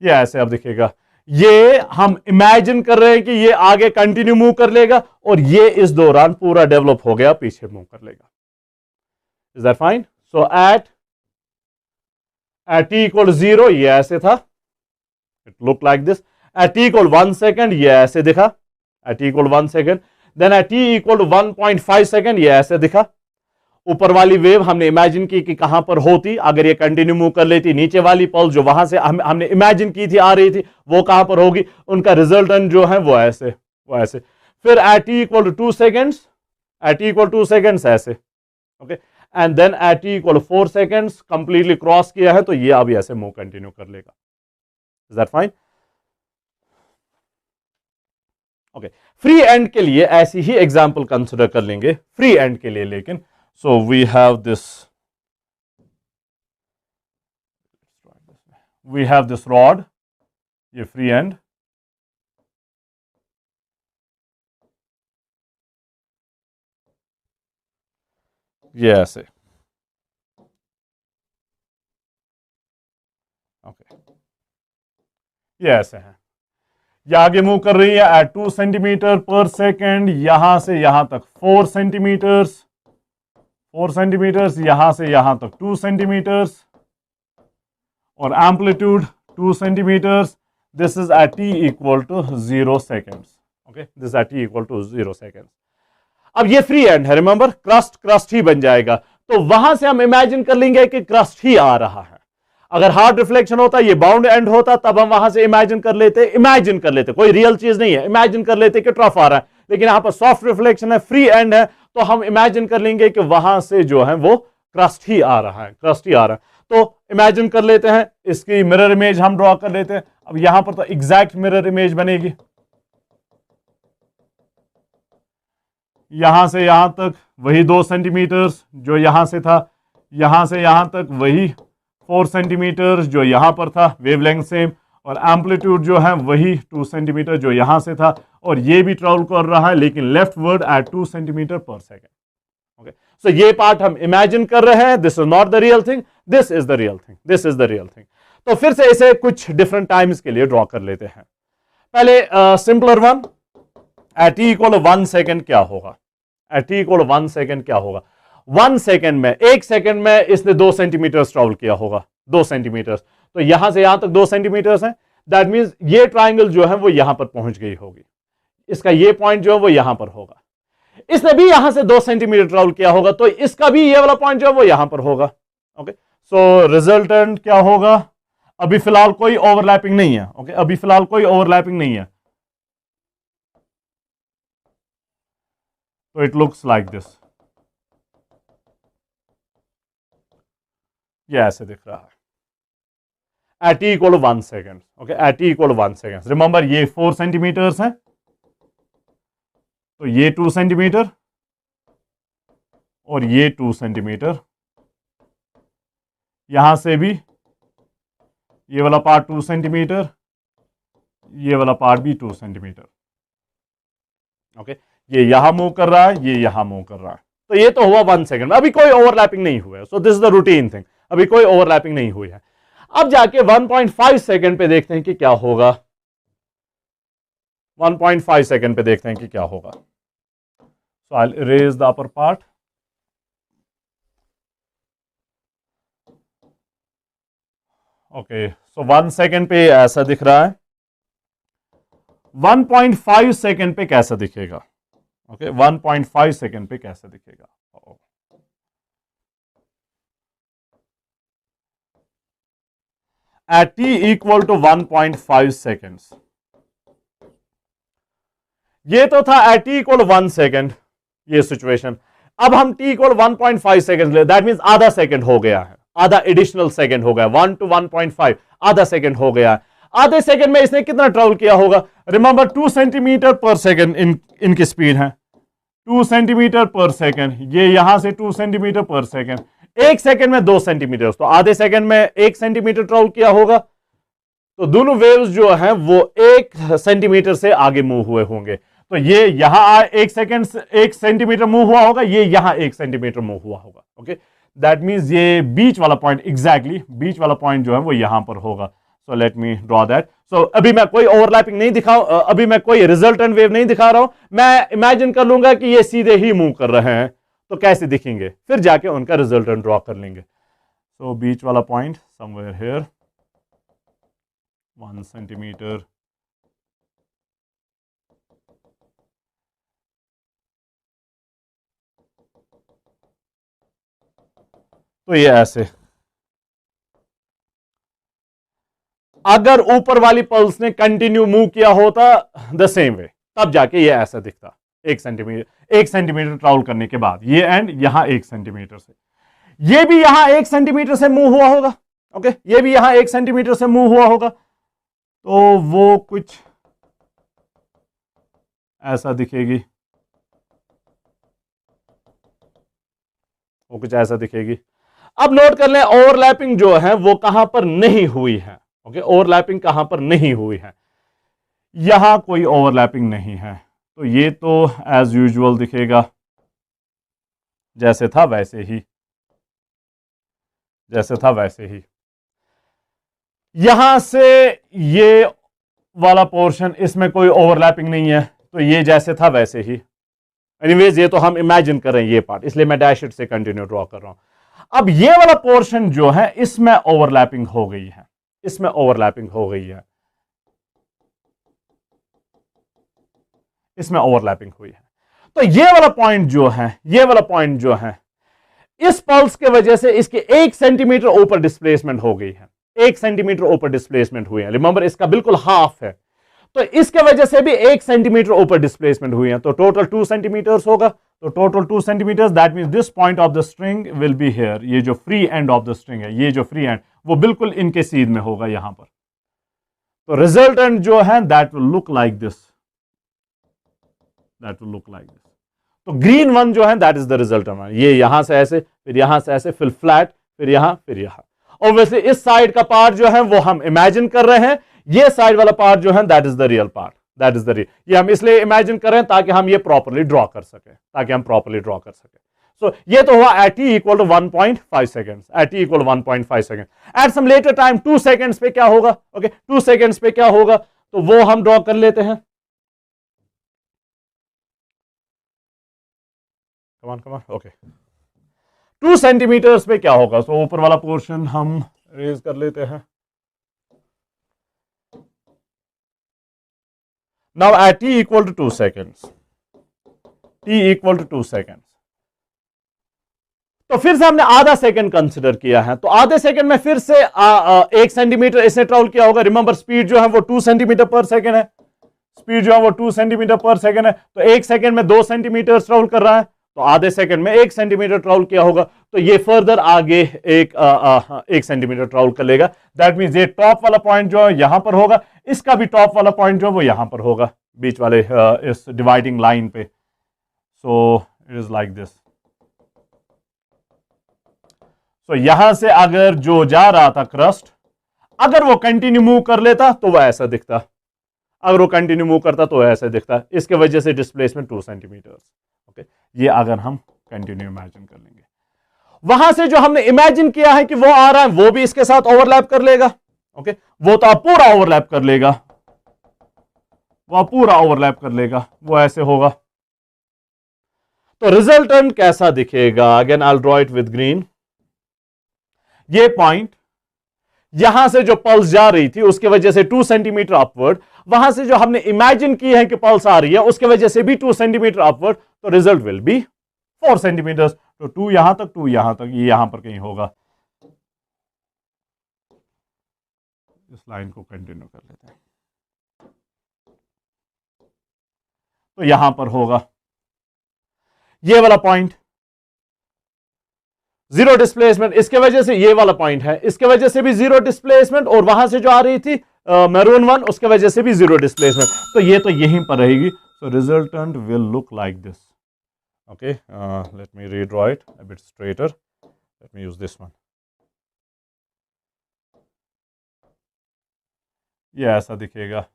ये ऐसे अब दिखेगा, ये हम इमेजिन कर रहे हैं कि ये आगे कंटिन्यू मूव कर लेगा और ये इस दौरान पूरा डेवलप हो गया पीछे मूव कर लेगा। Is that fine? So at t equal 0 ये ऐसे था, it look like this. At t equal 1 second ये ऐसे दिखा, at t equal 1 second. Then at t equal 1.5 second ये ऐसे दिखा। ऊपर वाली वेव हमने इमेजिन की कि कहां पर होती अगर ये कंटिन्यू मूव कर लेती, नीचे वाली पल्स जो वहां से हमने इमेजिन की थी आ रही थी वो कहां पर होगी, उनका रिजल्टेंट जो है वो ऐसे, वो ऐसे। फिर at t equal 2 seconds, at t equal 2 seconds ऐसे, okay, and then at t equal 4 seconds completely cross किया है, तो ये अभी ऐसे मूव कंटिन्यू कर लेगा। Is that fine? Okay, free and के लिए ऐसी ही एग्जांपल कंसिडर कर लेंगे, फ्री एंड के लिए। लेकिन so we have this rod, ये free end, ये ऐसे, ओके, ये ऐसे है, ये आगे मूव कर रही है एट 2 सेंटीमीटर पर सेकेंड, यहां से यहां तक 4 सेंटीमीटर्स, 4 सेंटीमीटर्स, यहां से यहां तक 2 सेंटीमीटर्स, और amplitude 2 centimetres. This is at t equal to 0 seconds, okay, this at t equal to 0 seconds. अब ये फ्री एंड है, रिमेंबर क्रस्ट ही बन जाएगा, तो वहां से हम इमेजिन कर लेंगे कि क्रस्ट ही आ रहा है। अगर हार्ड रिफ्लेक्शन होता, ये बाउंड एंड होता, तब हम वहां से इमेजिन कर लेते, कोई रियल चीज नहीं है, इमेजिन कर लेते कि ट्रफ आ रहा है। लेकिन यहां पर सॉफ्ट रिफ्लेक्शन है, फ्री एंड है, तो हम इमेजिन कर लेंगे कि वहां से जो है वो क्रस्ट ही आ रहा है, क्रस्ट ही आ रहा है। तो इमेजिन कर लेते हैं, इसकी मिरर इमेज हम ड्रॉ कर लेते हैं। अब यहां पर तो एग्जैक्ट मिरर इमेज बनेगी, यहां से यहां तक वही 2 सेंटीमीटर्स जो यहां से था, यहां से यहां तक वही 4 सेंटीमीटर्स जो यहां पर था, वेवलेंथ सेम, और एम्पलीट्यूड जो है वही 2 सेंटीमीटर जो यहां से था, और ये भी ट्रेवल कर रहा है लेकिन लेफ्ट वर्ड एट 2 सेंटीमीटर पर सेकेंड। ओके, सो ये पार्ट हम इमेजिन कर रहे हैं, this is not the real thing, this is the real thing, this is the real thing. तो फिर से इसे कुछ डिफरेंट टाइम्स के लिए ड्रॉ कर लेते हैं। पहले simpler one, at t equal 1 second क्या होगा, एट t इक्वल 1 सेकेंड क्या होगा। 1 सेकेंड में, 1 सेकेंड में इसने 2 सेंटीमीटर ट्रेवल किया होगा, 2 सेंटीमीटर, तो यहां से यहां तक 2 सेंटीमीटर है। दैट मीन्स ये ट्राइंगल जो है वो यहां पर पहुंच गई होगी, इसका ये पॉइंट जो है वो यहां पर होगा, इसने भी यहां से 2 सेंटीमीटर ट्रेवल किया होगा, तो इसका भी ये वाला पॉइंट जो है वो यहां पर होगा। ओके, सो रिजल्टेंट क्या होगा, अभी फिलहाल कोई ओवरलैपिंग नहीं है। ओके, अभी फिलहाल कोई ओवरलैपिंग नहीं है, तो इट लुक्स लाइक दिस, ये ऐसे दिख रहा है at t equal to 1 second. Okay, at t equal to 1 second. Remember ये 4 सेंटीमीटर्स हैं, तो ये 2 सेंटीमीटर और ये 2 सेंटीमीटर, यहां से भी ये वाला पार्ट 2 सेंटीमीटर, ये वाला पार्ट भी 2 सेंटीमीटर। ओके, ये यहां मूव कर रहा है, ये यहां मूव कर रहा है, तो ये तो हुआ 1 सेकंड में, अभी कोई ओवरलैपिंग नहीं हुआ है। So this is the routine thing, अभी कोई ओवरलैपिंग नहीं हुई है। अब जाके 1.5 सेकंड पे देखते हैं कि क्या होगा, 1.5 सेकंड पे देखते हैं कि क्या होगा। So I will erase the upper part. Okay, so 1 second पे ऐसा दिख रहा है, 1.5 सेकंड पे कैसा दिखेगा। ओके, 1.5 सेकंड पे कैसा दिखेगा। at t equal to 1.5 seconds, ये तो था at t equal to 1 second ये सिचुएशन। अब हम t equal to 1.5 सेकंड ले, दैट मींस आधा सेकंड हो गया है, आधा एडिशनल सेकंड हो गया, 1 to 1.5 आधा सेकंड हो गया है। आधे सेकंड में इसने कितना ट्रेवल किया होगा, रिमेंबर 2 सेंटीमीटर पर सेकंड इनकी स्पीड है, 2 सेंटीमीटर पर सेकंड, ये यहां से 2 सेंटीमीटर पर सेकंड, 1 सेकंड में 2 सेंटीमीटर, तो आधे सेकंड में 1 सेंटीमीटर ट्रेवल किया होगा, तो दोनों वेव्स जो हैं वो 1 सेंटीमीटर से आगे मूव हुए होंगे। तो ये यहां 1 सेकंड 1 सेंटीमीटर मूव हुआ होगा, ये यहां 1 सेंटीमीटर मूव हुआ होगा। ओके, दैट मींस ये बीच वाला पॉइंट, एग्जैक्टली बीच वाला पॉइंट जो है वो यहां पर होगा। So let me draw that. So अभी मैं कोई ओवरलैपिंग नहीं दिखाऊं, अभी मैं कोई रिजल्टेंट वेव नहीं दिखा रहा हूं, मैं इमेजिन कर लूंगा कि ये सीधे ही मूव कर रहे हैं, तो कैसे दिखेंगे, फिर जाके उनका रिजल्टेंट ड्रॉ कर लेंगे। सो बीच वाला पॉइंट समवेयर हियर, 1 सेंटीमीटर, तो ये ऐसे, अगर ऊपर वाली पल्स ने कंटिन्यू मूव किया होता द सेम वे, तब जाके ये ऐसा दिखता, 1 सेंटीमीटर ट्रैवल करने के बाद, ये एंड यहां 1 सेंटीमीटर से, ये भी यहां 1 सेंटीमीटर से मूव हुआ होगा। ओके, ये भी यहां 1 सेंटीमीटर से मूव हुआ होगा, तो वो कुछ ऐसा दिखेगी, वो कुछ ऐसा दिखेगी। अब नोट कर लें, ओवरलैपिंग जो है वो कहां पर नहीं हुई है। ओके, ओवरलैपिंग कहां पर नहीं हुई है, यहां कोई ओवरलैपिंग नहीं है, तो ये तो एज यूजुअल दिखेगा, जैसे था वैसे ही, जैसे था वैसे ही। यहां से ये वाला पोर्शन, इसमें कोई ओवरलैपिंग नहीं है, तो ये जैसे था वैसे ही। एनीवेज ये तो हम इमेजिन कर रहे हैं ये पार्ट, इसलिए मैं डैश इट से कंटिन्यू ड्रॉ कर रहा हूं। अब ये वाला पोर्शन जो है इसमें ओवरलैपिंग हो गई है, इसमें ओवरलैपिंग हो गई है, इसमें ओवरलैपिंग हुई है। तो ये वाला पॉइंट जो है, ये वाला पॉइंट जो है, इस पल्स के वजह से इसके 1 सेंटीमीटर ऊपर डिस्प्लेसमेंट हो गई है, 1 सेंटीमीटर ऊपर डिस्प्लेसमेंट हुई है। रिमेंबर इसका बिल्कुल हाफ है, तो इसके वजह से भी 1 सेंटीमीटर ऊपर डिस्प्लेसमेंट हुई है, तो टोटल 2 सेंटीमीटर्स होगा, तो total 2 centimetres, that means this point of the string will be here, ये जो free end of the string है, ये जो फ्री एंड वो बिल्कुल इनके सीध में होगा यहां पर। तो रिजल्टेंट जो है that will look like this, that will look like this. तो ग्रीन वन जो है दैट इज द रिजल्टेंट, ये यहां से ऐसे, फिर यहां से ऐसे, फिर फ्लैट, फिर यहां, फिर यहां। ऑब्वियसली इस साइड का पार्ट जो है वो हम इमेजिन कर रहे हैं, ये साइड वाला पार्ट जो है that is the real part, that is the real. ये हम इसलिए इमेजिन कर रहे हैं ताकि हम ये प्रॉपर्ली ड्रॉ कर सके, ताकि हम प्रॉपर्ली ड्रॉ कर सके। सो ये तो हुआ at t equal to 1.5 seconds, at t equal to 1.5 seconds. At some later time 2 seconds पे क्या होगा, ओके 2 seconds पे क्या होगा, तो वो हम ड्रॉ कर लेते हैं। कम ऑन ओके, 2 सेंटीमीटर्स पे क्या होगा, तो ऊपर वाला पोर्शन हम रेज कर लेते हैं। Now at t equal to 2 seconds, t equal to 2 seconds, तो फिर से हमने आधा सेकंड कंसिडर किया है। तो आधे सेकंड में फिर से 1 सेंटीमीटर इसने ट्रेवल किया होगा। रिमेंबर स्पीड जो है वो 2 सेंटीमीटर पर सेकंड है, स्पीड जो है वो 2 सेंटीमीटर पर सेकंड है। तो 1 सेकंड में 2 सेंटीमीटर ट्रेवल कर रहा है, तो आधे सेकंड में 1 सेंटीमीटर ट्रेवल किया होगा, तो ये फर्दर आगे 1 सेंटीमीटर ट्रेवल कर लेगा। दैट मीन्स ये टॉप वाला पॉइंट जो है यहां पर होगा, इसका भी टॉप वाला पॉइंट जो है वो यहां पर होगा, बीच वाले इस डिवाइडिंग लाइन पे। So it is like this. तो यहां से अगर जो जा रहा था क्रस्ट, अगर वो कंटिन्यू मूव कर लेता तो वह ऐसा दिखता, अगर वो कंटिन्यू मूव करता तो ऐसा दिखता। इसके वजह से डिस्प्लेसमेंट 2 सेंटीमीटर। ओके, ये अगर हम कंटिन्यू इमेजिन कर लेंगे, वहां से जो हमने इमेजिन किया है कि वो आ रहा है वो भी इसके साथ ओवरलैप कर लेगा। ओके, वो तो आप पूरा ओवरलैप कर लेगा, वो पूरा ओवरलैप कर लेगा, वो ऐसे होगा। तो रिजल्टेंट कैसा दिखेगा? Again I will draw it with green. ये पॉइंट यहां से जो पल्स जा रही थी उसकी वजह से 2 सेंटीमीटर अपवर्ड, वहां से जो हमने इमेजिन की है कि पल्स आ रही है उसकी वजह से भी 2 सेंटीमीटर अपवर्ड, तो रिजल्ट विल बी 4 सेंटीमीटर। तो 2 यहां तक, 2 यहां तक, ये यहां पर कहीं होगा। इस लाइन को कंटिन्यू कर लेते हैं, तो यहां पर होगा ये वाला पॉइंट, जीरो डिस्प्लेसमेंट। इसके वजह से ये वाला पॉइंट है, इसके वजह से भी जीरो डिस्प्लेसमेंट, और वहां से जो आ रही थी मैरून वन उसके वजह से भी जीरो डिस्प्लेसमेंट, तो ये तो यहीं पर रहेगी। So resultant will look like this. Okay, let me redraw it a bit straighter, let me use this one. ये ऐसा दिखेगा,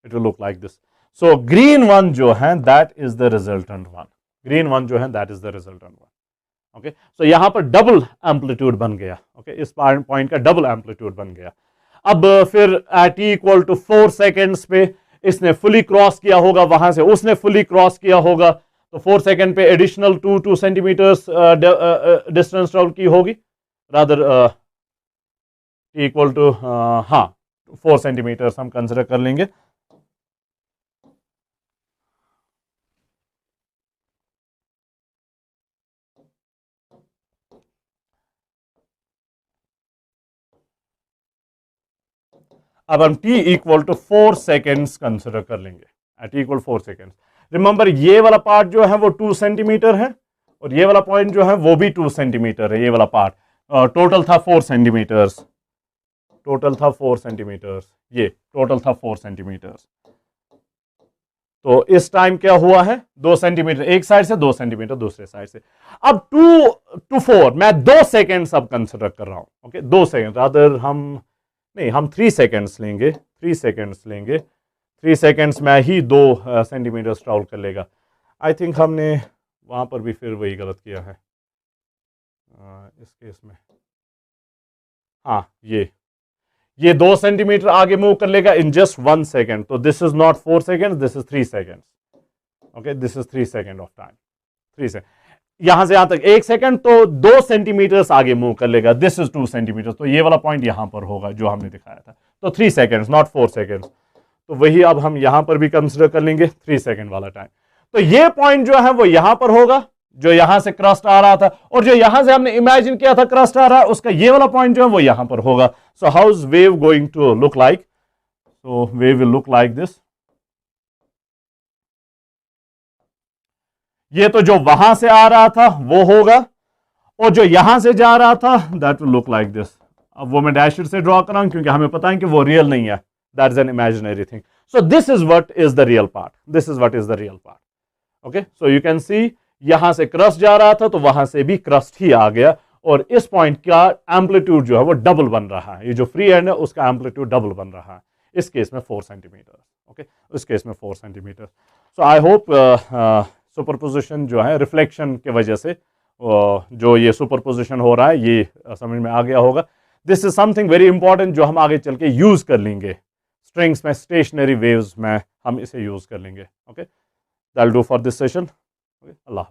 it will look like this. So green one जो है that is the resultant one, green one जो है that is the resultant one. Okay, so यहां पर double amplitude बन गया। ओके, इस पॉइंट का डबल एम्पलीट्यूड बन गया। अब फिर at t equal to 4 seconds पे इसने फुली क्रॉस किया होगा, वहां से उसने फुली क्रॉस किया होगा, तो 4 सेकेंड पे एडिशनल 2 सेंटीमीटर्स डिस्टेंस ट्रेवल की होगी, rather t equal to 4 centimetres हम कंसिडर कर लेंगे। अब हम t equal to 4 seconds consider कर लेंगे, t इक्वल 4 सेकेंड्स। रिमेंबर ये वाला पार्ट जो है वो 2 सेंटीमीटर है, और ये वाला पॉइंट जो है वो भी 2 सेंटीमीटर है। ये वाला पार्ट टोटल था 4 सेंटीमीटर्स, टोटल था 4 सेंटीमीटर्स, ये टोटल था 4 सेंटीमीटर्स। तो इस टाइम क्या हुआ है, 2 सेंटीमीटर एक साइड से, 2 सेंटीमीटर दूसरे साइड से। अब 2 to 4 मैं 2 सेकेंड्स अब कंसिडर कर रहा हूं। ओके, 2 सेकेंड, रादर हम 3 सेकेंड्स लेंगे, 3 सेकेंड्स लेंगे। 3 सेकेंड्स में ही 2 सेंटीमीटर ट्रेवल कर लेगा। आई थिंक हमने वहां पर भी फिर वही गलत किया है इस केस में। हाँ, ये 2 सेंटीमीटर आगे मूव कर लेगा इन जस्ट 1 सेकेंड। तो this is not 4 second, this is 3 seconds. Okay, this is 3 second of time, 3 second. यहां से यहां तक 1 सेकेंड, तो 2 सेंटीमीटर आगे मूव कर लेगा, दिस इज 2 सेंटीमीटर। तो ये वाला पॉइंट यहां पर होगा जो हमने दिखाया था। तो 3 सेकेंड्स, नॉट 4 सेकेंड्स। तो वही अब हम यहां पर भी कंसिडर कर लेंगे 3 सेकेंड वाला टाइम। तो ये पॉइंट जो है वो यहां पर होगा, जो यहां से क्रस्ट आ रहा था, और जो यहां से हमने इमेजिन किया था क्रस्ट आ रहा है, उसका ये वाला पॉइंट जो है वो यहां पर होगा। So how is wave going to look like? So wave will look like this. ये तो जो वहां से आ रहा था वो होगा, और जो यहां से जा रहा था that will look like this. अब वो मैं डैश से ड्रॉ कर रहा हूं क्योंकि हमें पता है कि वो रियल नहीं है, that is an imaginary thing. So this is what is the real part, this is what is the real part. Okay, so you can see यहां से क्रस्ट जा रहा था तो वहां से भी क्रस्ट ही आ गया, और इस पॉइंट का एम्पलीट्यूड जो है वो डबल बन रहा है। ये जो फ्री एंड है उसका एम्पलीट्यूड डबल बन रहा है, इस केस में 4 सेंटीमीटर। ओके, इस केस में 4 centimetre. So I hope superposition जो है रिफ्लेक्शन के वजह से जो ये सुपरपोजिशन हो रहा है ये समझ में आ गया होगा। This is something very important जो हम आगे चल के यूज कर लेंगे स्ट्रिंग्स में, स्टेशनरी वेव्स में हम इसे यूज कर लेंगे। Okay, that will do for this session. Allah.